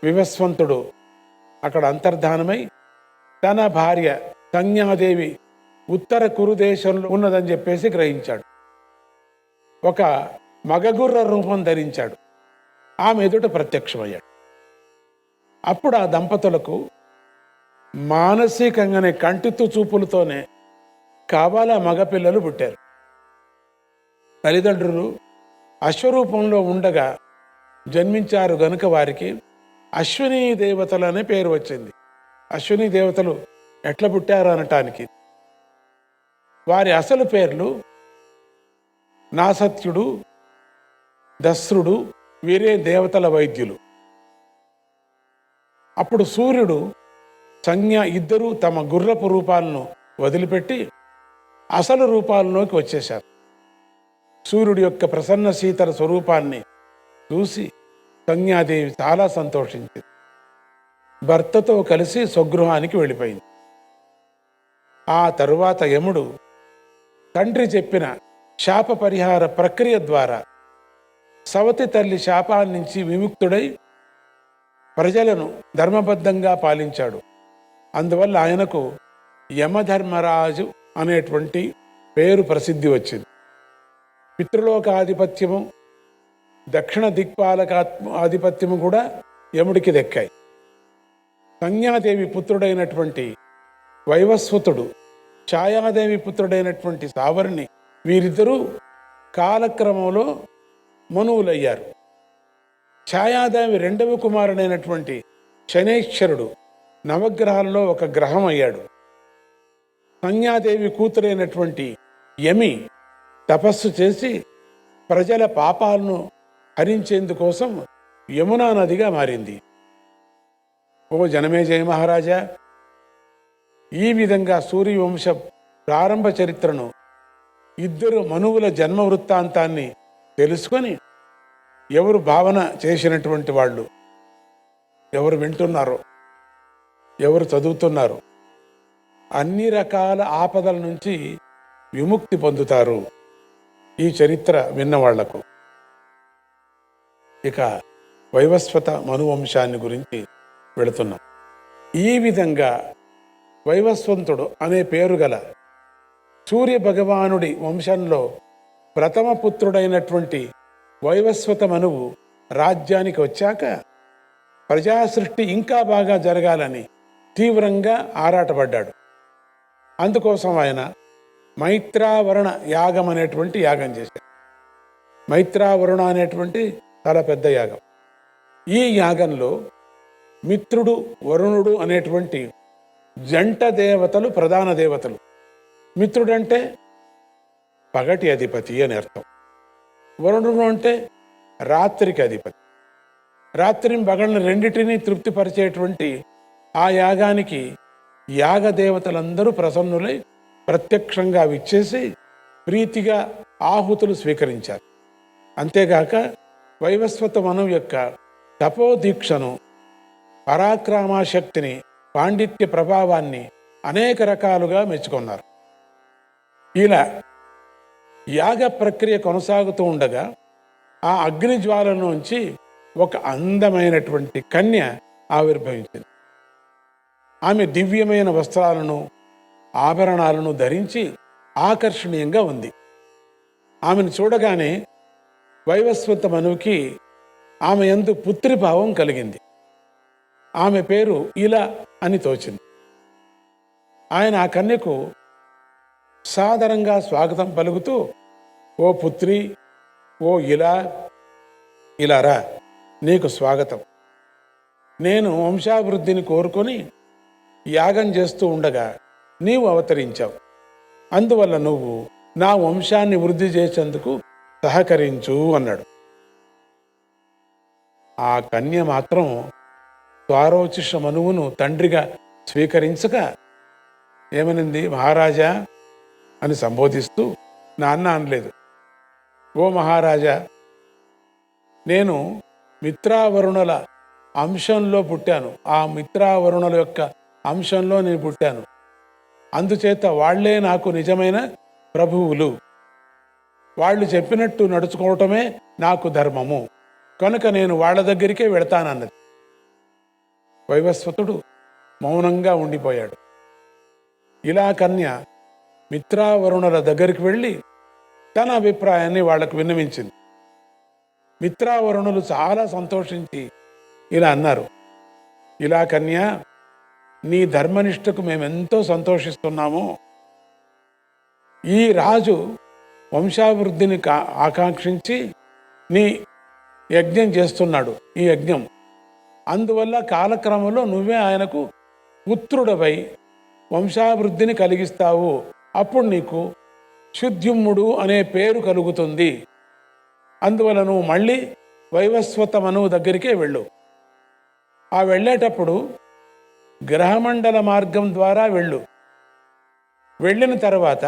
వివస్వంతుడు అక్కడ అంతర్ధానమై తన భార్య సంజ్ఞాదేవి ఉత్తర కురుదేశంలో ఉన్నదని చెప్పేసి గ్రహించాడు. ఒక మగగుర్ర రూపం ధరించాడు, ఆమె ఎదుట ప్రత్యక్షమయ్యాడు. అప్పుడు ఆ దంపతులకు మానసికంగానే కంటితో చూపులతోనే కావాలా మగపిల్లలు పుట్టారు. తల్లిదండ్రులు అశ్వరూపంలో ఉండగా జన్మించారు గనుక వారికి అశ్విని దేవతలు అనే పేరు వచ్చింది. అశ్విని దేవతలు ఎట్లా పుట్టారు అనటానికి వారి అసలు పేర్లు నాసత్యుడు, దస్రుడు, వీరే దేవతల వైద్యులు. అప్పుడు సూర్యుడు, సంజ్ఞ ఇద్దరూ తమ గుర్రపు రూపాలను వదిలిపెట్టి అసలు రూపాలలోకి వచ్చేశారు. సూర్యుడి యొక్క ప్రసన్న శీతల స్వరూపాన్ని చూసి సంజ్ఞాదేవి చాలా సంతోషించింది. భర్తతో కలిసి స్వగృహానికి వెళ్ళిపోయింది. ఆ తరువాత యముడు తండ్రి చెప్పిన శాప పరిహార ప్రక్రియ ద్వారా సవతి తల్లి శాపాన్నించి విముక్తుడై ప్రజలను ధర్మబద్ధంగా పాలించాడు. అందువల్ల ఆయనకు యమధర్మరాజు అనేటువంటి పేరు ప్రసిద్ధి వచ్చింది. పితృలోకాధిపత్యము, దక్షిణ దిక్పాలక ఆధిపత్యము కూడా యముడికి దక్కాయి. సంజ్ఞాదేవి పుత్రుడైనటువంటి వైవస్వతుడు, ఛాయాదేవి పుత్రుడైనటువంటి సావర్ణి, వీరిద్దరూ కాలక్రమంలో మనువులయ్యారు. ఛాయాదేవి రెండవ కుమారుడైనటువంటి శనైశ్వరుడు నవగ్రహాలలో ఒక గ్రహం అయ్యాడు. సంజ్ఞాదేవి కూతురైనటువంటి యమి తపస్సు చేసి ప్రజల పాపాలను హరించేందుకోసం యమునా నదిగా మారింది. ఓ జనమేజయ మహారాజా, ఈ విధంగా సూర్యవంశ ప్రారంభ చరిత్రను, ఇద్దరు మనువుల జన్మ వృత్తాంతాన్ని తెలుసుకొని ఎవరు భావన చేసినటువంటి వాళ్ళు, ఎవరు వింటున్నారో, ఎవరు చదువుతున్నారో అన్ని రకాల ఆపదల నుంచి విముక్తి పొందుతారు ఈ చరిత్ర విన్నవాళ్లకు. ఇక వైవస్వత మనువంశాన్ని గురించి వెళుతున్నాం. ఈ విధంగా వైవస్వంతుడు అనే పేరు గల సూర్య భగవానుడి వంశంలో ప్రథమ పుత్రుడైనటువంటి వైవస్వత మనువు రాజ్యానికి వచ్చాక ప్రజాసృష్టి ఇంకా బాగా జరగాలని తీవ్రంగా ఆరాటపడ్డాడు. అందుకోసం ఆయన మైత్రావరుణ యాగం అనేటువంటి యాగం చేశాడు. మైత్రావరుణ అనేటువంటి చాలా పెద్ద యాగం. ఈ యాగంలో మిత్రుడు, వరుణుడు అనేటువంటి జంట దేవతలు ప్రధాన దేవతలు. మిత్రుడంటే పగటి అధిపతి అని అర్థం. వరుణుడు అంటే రాత్రికి అధిపతి. రాత్రిని పగళ్ళని రెండిటినీ తృప్తిపరిచేటువంటి ఆ యాగానికి యాగ దేవతలందరూ ప్రసన్నులై ప్రత్యక్షంగా విచ్చేసి ప్రీతిగా ఆహుతులు స్వీకరించారు. అంతేగాక వైవస్వత మనువు యొక్క తపోదీక్షను, పరాక్రమశక్తిని, పాండిత్య ప్రభావాన్ని అనేక రకాలుగా మెచ్చుకున్నారు. ఇలా యాగ ప్రక్రియ కొనసాగుతూ ఉండగా ఆ అగ్నిజ్వాల నుంచి ఒక అందమైనటువంటి కన్య ఆవిర్భవించింది. ఆమె దివ్యమైన వస్త్రాలను, ఆభరణాలను ధరించి ఆకర్షణీయంగా ఉంది. ఆమెను చూడగానే వైవస్వత మనువుకి ఆమె యందు పుత్రిభావం కలిగింది. ఆమె పేరు ఇలా అని తోచింది. ఆయన ఆ కన్యకు సాదరంగా స్వాగతం పలుకుతూ, ఓ పుత్రి, ఓ ఇలా రా, నీకు స్వాగతం. నేను వంశాభివృద్ధిని కోరుకొని యాగం చేస్తూ ఉండగా నీవు అవతరించావు. అందువల్ల నువ్వు నా వంశాన్ని వృద్ధి చేసేందుకు సహకరించు అన్నాడు. ఆ కన్య మాత్రం ద్వారోచిష మనువును తండ్రిగా స్వీకరించక ఏమనింది? మహారాజా అని సంబోధిస్తూ నాన్న అనలేదు. ఓ మహారాజా, నేను మిత్రావరుణుల అంశంలో పుట్టాను. ఆ మిత్రావరుణుల యొక్క అంశంలో నేను పుట్టాను. అందుచేత వాళ్లే నాకు నిజమైన ప్రభువులు. వాళ్ళు చెప్పినట్టు నడుచుకోవటమే నాకు ధర్మము. కనుక నేను వాళ్ళ దగ్గరికే వెళతానన్నది. వైవస్వతుడు మౌనంగా ఉండిపోయాడు. ఇలా కన్య మిత్రావరుణుల దగ్గరికి వెళ్ళి తన అభిప్రాయాన్ని వాళ్లకు విన్నవించింది. మిత్రావరుణులు చాలా సంతోషించి ఇలా అన్నారు, ఇలా కన్య, నీ ధర్మనిష్టకు మేమెంతో సంతోషిస్తున్నాము. ఈ రాజు వంశాభివృద్ధిని ఆకాంక్షించి నీ యజ్ఞం చేస్తున్నాడు, ఈ యజ్ఞం. అందువల్ల కాలక్రమంలో నువ్వే ఆయనకు పుత్రుడవై వంశాభివృద్ధిని కలిగిస్తావు. అప్పుడు నీకు శుద్ధ్యుమ్ముడు అనే పేరు కలుగుతుంది. అందువల్ల నువ్వు మళ్ళీ వైవస్వత మనువు దగ్గరికే వెళ్ళు. ఆ వెళ్ళేటప్పుడు గ్రహమండల మార్గం ద్వారా వెళ్ళు. వెళ్ళిన తర్వాత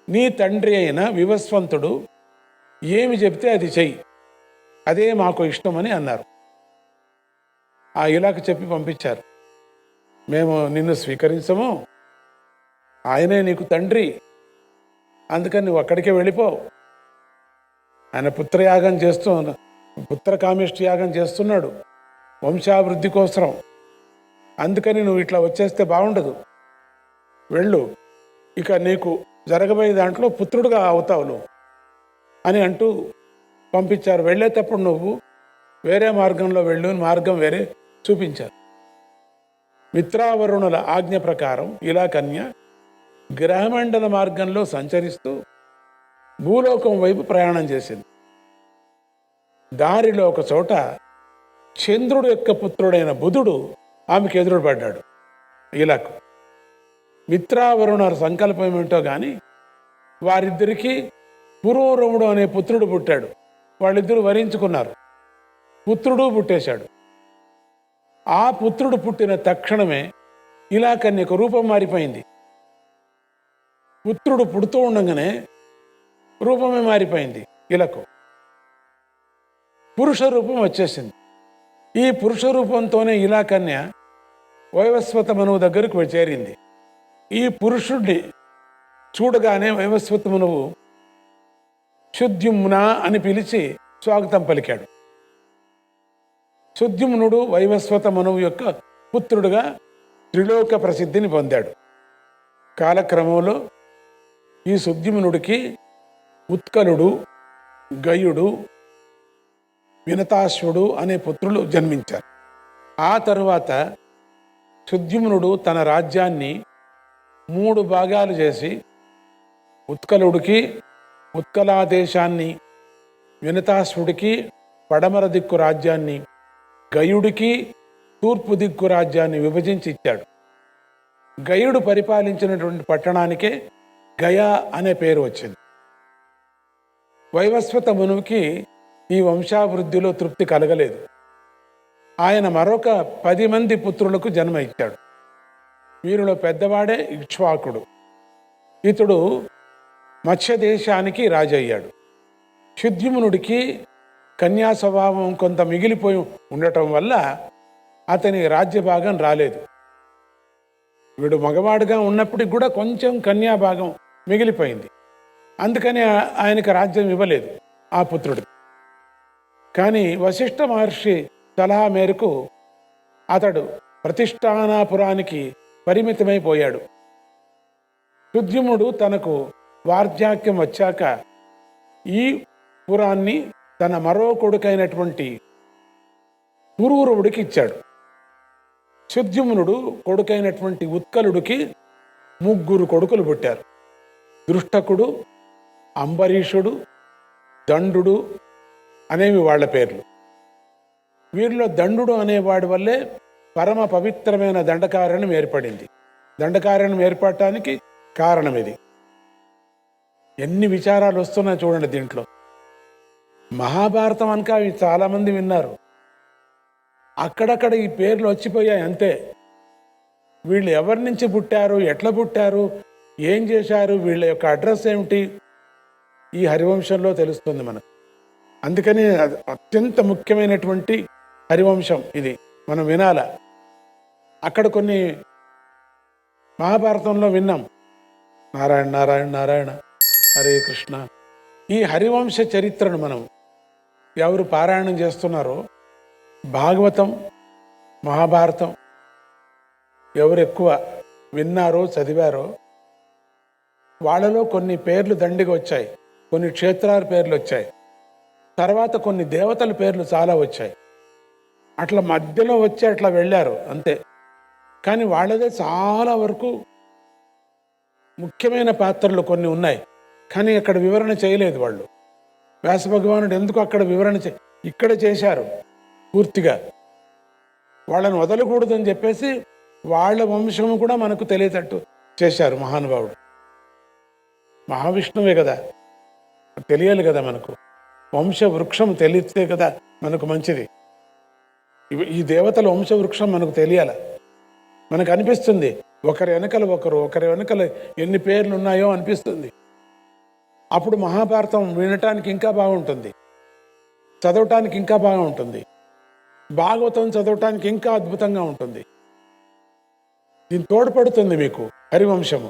నీ తండ్రి అయిన వివస్వంతుడు ఏమి చెప్తే అది చెయ్యి, అదే మాకు ఇష్టమని అన్నారు. ఆ ఇలాకు చెప్పి పంపించారు. మేము నిన్ను స్వీకరించము, ఆయనే నీకు తండ్రి, అందుకని నువ్వు అక్కడికే వెళ్ళిపో. ఆయన పుత్రకామేష్టి యాగం చేస్తున్నాడు వంశాభివృద్ధి కోసం. అందుకని నువ్వు ఇట్లా వచ్చేస్తే బాగుండదు, వెళ్ళు, ఇక నీకు జరగబోయే దాంట్లో పుత్రుడుగా అవుతావు నువ్వు అని అంటూ పంపించారు. వెళ్ళేటప్పుడు నువ్వు వేరే మార్గంలో వెళ్ళు, మార్గం వేరే చూపించారు. మిత్రావరుణుల ఆజ్ఞ ప్రకారం ఇలా కన్య గ్రహమండల మార్గంలో సంచరిస్తూ భూలోకం వైపు ప్రయాణం చేసింది. దారిలో ఒక చోట చంద్రుడు యొక్క పుత్రుడైన బుధుడు ఆమెకు ఎదురుపడ్డాడు. ఇలాకు మిత్రావరుణ సంకల్పం ఏమిటో కానీ వారిద్దరికీ పురూరవుడు అనే పుత్రుడు పుట్టాడు. వాళ్ళిద్దరూ వరించుకున్నారు. పుత్రుడు పుట్టేశాడు. ఆ పుత్రుడు పుట్టిన తక్షణమే ఇలా కన్యకు రూపం మారిపోయింది. పుత్రుడు పుడుతూ ఉండగానే రూపమే మారిపోయింది. ఇలకు పురుష రూపం వచ్చేసింది. ఈ పురుష రూపంతోనే ఇలా కన్య వైవస్వత మనువు దగ్గరకు చేరింది. ఈ పురుషుడిని చూడగానే వైవస్వత మనువు శుద్ధ్యుమ్న అని పిలిచి స్వాగతం పలికాడు. శుద్ధ్యుమ్నుడు వైవస్వత మనువు యొక్క పుత్రుడుగా త్రిలోక ప్రసిద్ధిని పొందాడు. కాలక్రమంలో ఈ శుద్ధ్యుమ్నుడికి ఉత్కలుడు, గయుడు, వినతాశ్వుడు అనే పుత్రులు జన్మించారు. ఆ తరువాత శుద్ధ్యుమ్నుడు తన రాజ్యాన్ని 3 భాగాలు చేసి ఉత్కలుడికి ఉత్కలాదేశాన్ని, వినతాశ్వుడికి పడమర దిక్కు రాజ్యాన్ని, గయుడికి తూర్పు దిక్కు రాజ్యాన్ని విభజించి ఇచ్చాడు. గయుడు పరిపాలించినటువంటి పట్టణానికే గయా అనే పేరు వచ్చింది. వైవస్వత మనువుకి ఈ వంశాభివృద్ధిలో తృప్తి కలగలేదు. ఆయన మరొక 10 మంది పుత్రులకు జన్మ ఇచ్చాడు. వీరిలో పెద్దవాడే ఇక్ష్వాకుడు. ఇతడు మత్స్య దేశానికి రాజయ్యాడు. శుద్ధ్యుమ్నుడికి కన్యా స్వభావం కొంత మిగిలిపోయి ఉండటం వల్ల అతని రాజ్యభాగం రాలేదు. వీడు మగవాడుగా ఉన్నప్పటికి కూడా కొంచెం కన్యా భాగం మిగిలిపోయింది. అందుకని ఆయనకు రాజ్యం ఇవ్వలేదు ఆ పుత్రుడు. కానీ వశిష్ఠ మహర్షి సలహా మేరకు అతడు ప్రతిష్టానాపురానికి పరిమితమైపోయాడు. శుద్ధ్యుమ్నుడు తనకు వార్ధ్యాక్యం వచ్చాక ఈ పురాన్ని తన మరో కొడుకైనటువంటి పురూరవుడికి ఇచ్చాడు. శుద్ధ్యుమ్నుడు కొడుకైనటువంటి ఉత్కలుడికి 3 కొడుకులు పుట్టారు. దృష్టకుడు, అంబరీషుడు, దండు అనేవి వాళ్ళ పేర్లు. వీరిలో దండు అనేవాడి వల్లే పరమ పవిత్రమైన దండకారణ్యం ఏర్పడింది. దండకారణ్యం ఏర్పడటానికి కారణం ఇది. ఎన్ని విచారాలు వస్తున్నాయి చూడండి దీంట్లో. మహాభారతం అనక అవి చాలామంది విన్నారు, అక్కడక్కడ ఈ పేర్లు వచ్చిపోయాయి అంతే. వీళ్ళు ఎవరి నుంచి పుట్టారు, ఎట్లా పుట్టారు, ఏం చేశారు, వీళ్ళ యొక్క అడ్రస్ ఏమిటి, ఈ హరివంశంలో తెలుస్తుంది మనకు. అందుకని అత్యంత ముఖ్యమైనటువంటి హరివంశం ఇది, మనం వినాల. అక్కడ కొన్ని మహాభారతంలో విన్నాం, నారాయణ నారాయణ నారాయణ హరే కృష్ణ. ఈ హరివంశ చరిత్రను మనం ఎవరు పారాయణం చేస్తున్నారో, భాగవతం, మహాభారతం ఎవరు ఎక్కువ విన్నారో చదివారో వాళ్ళలో కొన్ని పేర్లు దండిగా వచ్చాయి, కొన్ని క్షేత్రాల పేర్లు వచ్చాయి, తర్వాత కొన్ని దేవతల పేర్లు చాలా వచ్చాయి. అట్లా మధ్యలో వచ్చి అట్లా వెళ్ళారు అంతే. కానీ వాళ్ళదే చాలా వరకు ముఖ్యమైన పాత్రలు కొన్ని ఉన్నాయి, కానీ అక్కడ వివరణ చేయలేదు వాళ్ళు. వ్యాస భగవానుడు ఎందుకు అక్కడ వివరణ ఇక్కడ చేశారు పూర్తిగా. వాళ్ళని వదలకూడదని చెప్పేసి వాళ్ళ వంశము కూడా మనకు తెలియటట్టు చేశారు మహానుభావుడు. మహావిష్ణువే కదా, తెలియాలి కదా మనకు. వంశ వృక్షం తెలిస్తే కదా మనకు మంచిది. ఈ దేవతల వంశ వృక్షం మనకు తెలియాల. మనకు అనిపిస్తుంది ఒకరి వెనకల ఒకరు, ఒకరి వెనకల ఎన్ని పేర్లు ఉన్నాయో అనిపిస్తుంది. అప్పుడు మహాభారతం వినటానికి ఇంకా బాగుంటుంది, చదవటానికి ఇంకా బాగా ఉంటుంది. భాగవతం చదవటానికి ఇంకా అద్భుతంగా ఉంటుంది. దీని తోడ్పడుతుంది మీకు హరివంశము.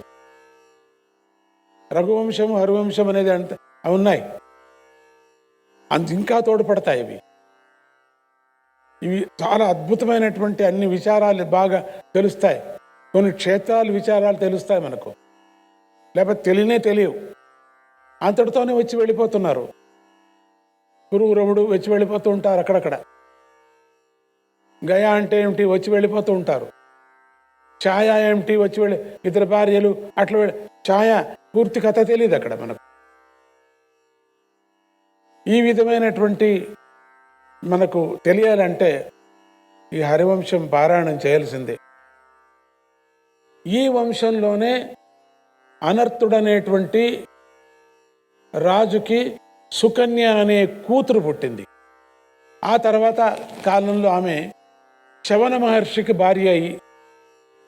రఘువంశము, హరివంశం అనేది అంత ఉన్నాయి, ఇంకా తోడ్పడతాయి ఇవి. ఇవి చాలా అద్భుతమైనటువంటి అన్ని విచారాలు బాగా తెలుస్తాయి. కొన్ని క్షేత్రాలు విచారాలు తెలుస్తాయి మనకు, లేకపోతే తెలియవు. అంతటితోనే వచ్చి వెళ్ళిపోతున్నారు. కురువురవుడు వచ్చి వెళ్ళిపోతూ ఉంటారు అక్కడక్కడ. గయా అంటే ఏమిటి, వచ్చి వెళ్ళిపోతూ ఉంటారు. ఛాయ ఏమిటి, వచ్చి ఇతర భార్యలు అట్లా ఛాయ పూర్తి కథ తెలియదు అక్కడ మనకు. ఈ విధమైనటువంటి మనకు తెలియాలంటే ఈ హరివంశం పారాయణం చేయాల్సిందే. ఈ వంశంలోనే అనర్తుడనేటువంటి రాజుకి సుకన్య అనే కూతురు పుట్టింది. ఆ తర్వాత కాలంలో ఆమె శవన మహర్షికి భార్య అయి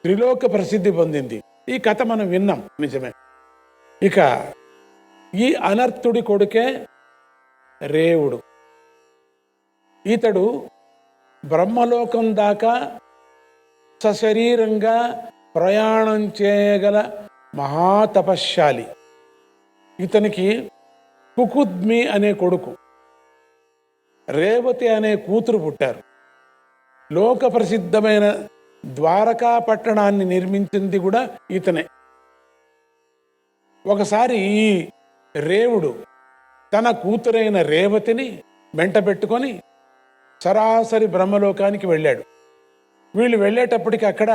త్రిలోక ప్రసిద్ధి పొందింది. ఈ కథ మనం విన్నాం, నిజమే. ఇక ఈ అనర్తుడి కొడుకే రేవుడు. ఇతడు బ్రహ్మలోకం దాకా సశరీరంగా ప్రయాణం చేయగల మహాతపశ్శాలి. ఇతనికి కుకుద్మి అనే కొడుకు, రేవతి అనే కూతురు పుట్టారు. లోక ప్రసిద్ధమైన ద్వారకా పట్టణాన్ని నిర్మించింది కూడా ఇతనే. ఒకసారి ఈ రేవుడు తన కూతురైన రేవతిని వెంట పెట్టుకొని సరాసరి బ్రహ్మలోకానికి వెళ్ళాడు. వీళ్ళు వెళ్ళేటప్పటికి అక్కడ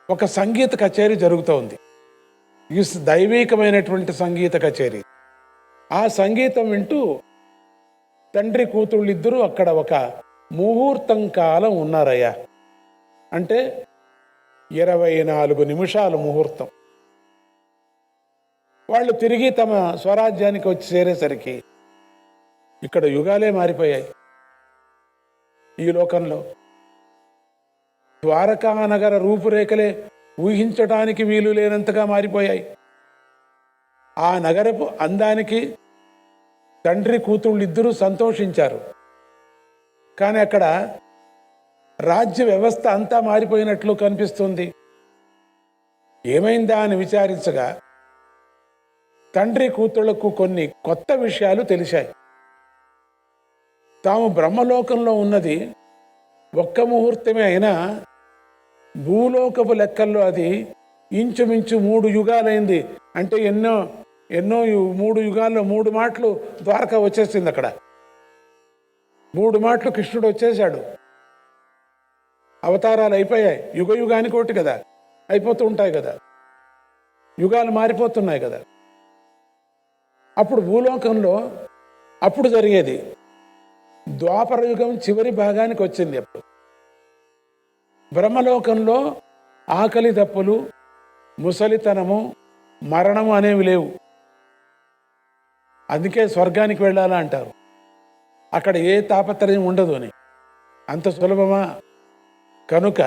ఒక సంగీత కచేరీ జరుగుతోంది. ఈ దైవీకమైనటువంటి సంగీత కచేరీ. ఆ సంగీతం వింటూ తండ్రి కూతుళ్ళిద్దరూ అక్కడ ఒక ముహూర్తం కాలం ఉన్నారయ్యా. అంటే 24 నిమిషాలు ముహూర్తం. వాళ్ళు తిరిగి తమ స్వరాజ్యానికి వచ్చి చేరేసరికి ఇక్కడ యుగాలే మారిపోయాయి. ఈ లోకంలో ద్వారకా నగర రూపురేఖలే ఊహించడానికి వీలు లేనంతగా మారిపోయాయి. ఆ నగరపు అందానికి తండ్రి కూతుళ్ళిద్దరూ సంతోషించారు. కానీ అక్కడ రాజ్య వ్యవస్థ అంతా మారిపోయినట్లు కనిపిస్తుంది. ఏమైందా అని విచారించగా తండ్రి కూతుళ్లకు కొన్ని కొత్త విషయాలు తెలిసాయి. తాము బ్రహ్మలోకంలో ఉన్నది ఒక్క ముహూర్తమే అయినా భూలోకపు లెక్కల్లో అది ఇంచుమించు 3 యుగాలైంది. అంటే ఎన్నో 3 యుగాల్లో 3 మాటలు ద్వారక వచ్చేసింది. అక్కడ 3 మాటలు కృష్ణుడు వచ్చేశాడు. అవతారాలు అయిపోయాయి. యుగానికి ఒకటి కదా, అయిపోతూ ఉంటాయి కదా, యుగాలు మారిపోతున్నాయి కదా. అప్పుడు భూలోకంలో అప్పుడు జరిగేది. ద్వాపర యుగం చివరి భాగానికి వచ్చింది. అప్పుడు బ్రహ్మలోకంలో ఆకలి దప్పులు, ముసలితనము, మరణము అనేవి లేవు. అందుకే స్వర్గానికి వెళ్ళాలా అంటారు. అక్కడ ఏ తాపత్రయం ఉండదు అని. అంత సులభమా? కనుక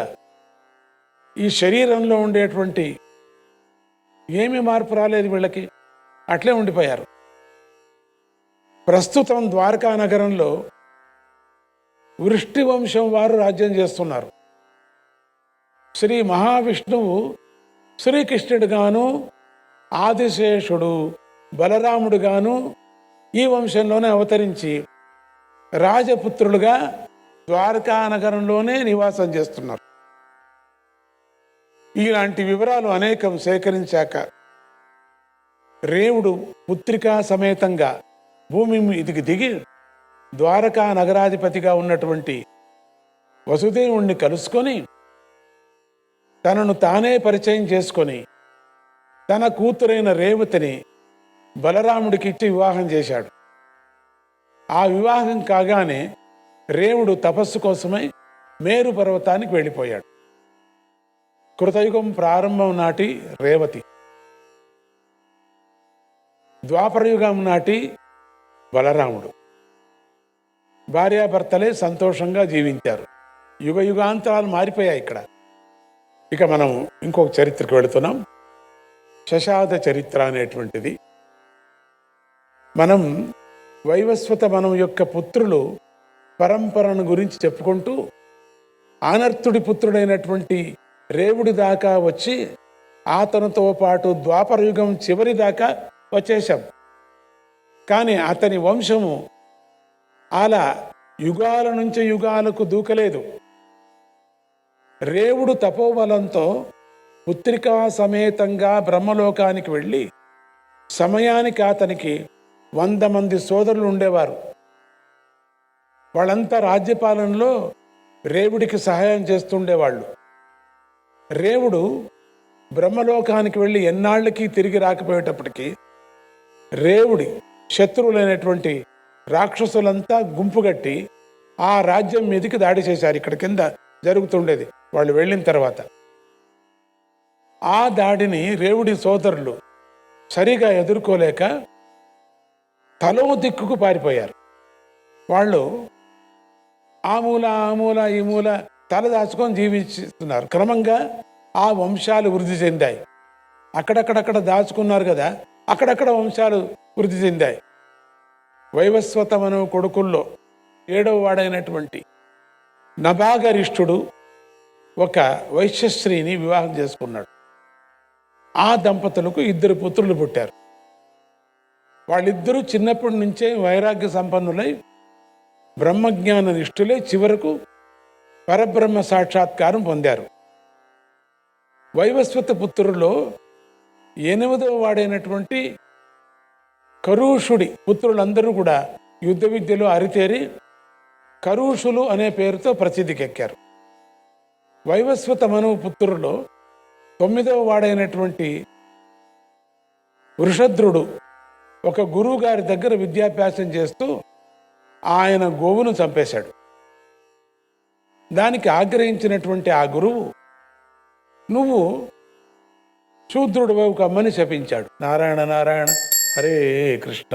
ఈ శరీరంలో ఉండేటువంటి ఏమీ మార్పు రాలేదు వీళ్ళకి, అట్లే ఉండిపోయారు. ప్రస్తుతం ద్వారకా నగరంలో వృష్టి వంశం వారు రాజ్యం చేస్తున్నారు. శ్రీ మహావిష్ణువు శ్రీకృష్ణుడుగాను, ఆదిశేషుడు బలరాముడుగాను ఈ వంశంలోనే అవతరించి రాజపుత్రులుగా ద్వారకా నగరంలోనే నివాసం చేస్తున్నారు. ఇలాంటి వివరాలు అనేకం సేకరించాక రేవుడు పుత్రికా సమేతంగా భూమి మీదికి దిగి ద్వారకా నగరాధిపతిగా ఉన్నటువంటి వసుదేవుణ్ణి కలుసుకొని తనను తానే పరిచయం చేసుకొని తన కూతురైన రేవతిని బలరాముడికి ఇచ్చి వివాహం చేశాడు. ఆ వివాహం కాగానే రేవుడు తపస్సు కోసమై మేరు పర్వతానికి వెళ్ళిపోయాడు. కృతయుగం ప్రారంభం నాటి రేవతి, ద్వాపరయుగం నాటి బలరాముడు భార్యాభర్తలే సంతోషంగా జీవించారు. యుగ యుగాంతరాలు మారిపోయాయి ఇక్కడ. ఇక మనం ఇంకొక చరిత్రకు వెళుతున్నాం. శశాద చరిత్ర అనేటువంటిది. మనం వైవస్వత మనం యొక్క పుత్రులు పరంపరను గురించి చెప్పుకుంటూ ఆనర్తుడి పుత్రుడైనటువంటి రేవుడి దాకా వచ్చి అతనితో పాటు ద్వాపరయుగం చివరి దాకా వచ్చేశాం. కానీ అతని వంశము అలా యుగాల నుంచి యుగాలకు దూకలేదు. రేవుడు తపోబలంతో పుత్రికా సమేతంగా బ్రహ్మలోకానికి వెళ్ళి సమయానికి అతనికి 100 మంది సోదరులు ఉండేవారు. వాళ్ళంతా రాజ్యపాలనలో రేవుడికి సహాయం చేస్తుండేవాళ్ళు. రేవుడు బ్రహ్మలోకానికి వెళ్ళి ఎన్నాళ్ళకి తిరిగి రాకపోయేటప్పటికీ రేవుడి శత్రువులైనటువంటి రాక్షసులంతా గుంపుగట్టి ఆ రాజ్యం మీదకి దాడి చేశారు. ఇక్కడ కింద జరుగుతుండేది వాళ్ళు వెళ్ళిన తర్వాత. ఆ దాడిని రేవుడి సోదరులు సరిగా ఎదుర్కోలేక తలో దిక్కుకు పారిపోయారు. వాళ్ళు ఆ మూల ఈ మూల తల దాచుకొని జీవిస్తున్నారు. క్రమంగా ఆ వంశాలు వృద్ధి చెందాయి. అక్కడక్కడక్కడ దాచుకున్నారు కదా, అక్కడక్కడ వంశాలు వృద్ధి చెందాయి. వైవస్వతమను కొడుకుల్లో 7వ వాడైనటువంటి నభాగరిష్ఠుడు ఒక వైశ్యశ్రీని వివాహం చేసుకున్నాడు. ఆ దంపతులకు 2 పుత్రులు పుట్టారు. వాళ్ళిద్దరూ చిన్నప్పటి నుంచే వైరాగ్య సంపన్నులై బ్రహ్మజ్ఞాన నిష్ఠులై చివరకు పరబ్రహ్మ సాక్షాత్కారం పొందారు. వైవస్వత పుత్రుల్లో 8వ వాడైనటువంటి కరుషుడి పుత్రులందరూ కూడా యుద్ధ విద్యలో అరితేరి కరుషులు అనే పేరుతో ప్రసిద్ధికెక్కారు. వైవస్వత మనువు పుత్రుల్లో 9వ వాడైనటువంటి వృషద్రుడు ఒక గురువు గారి దగ్గర విద్యాభ్యాసం చేస్తూ ఆయన గోవును చంపేశాడు. దానికి ఆగ్రహించినటువంటి ఆ గురువు, నువ్వు శూద్రుడు కమ్మని శపించాడు. నారాయణ నారాయణ హరే కృష్ణ.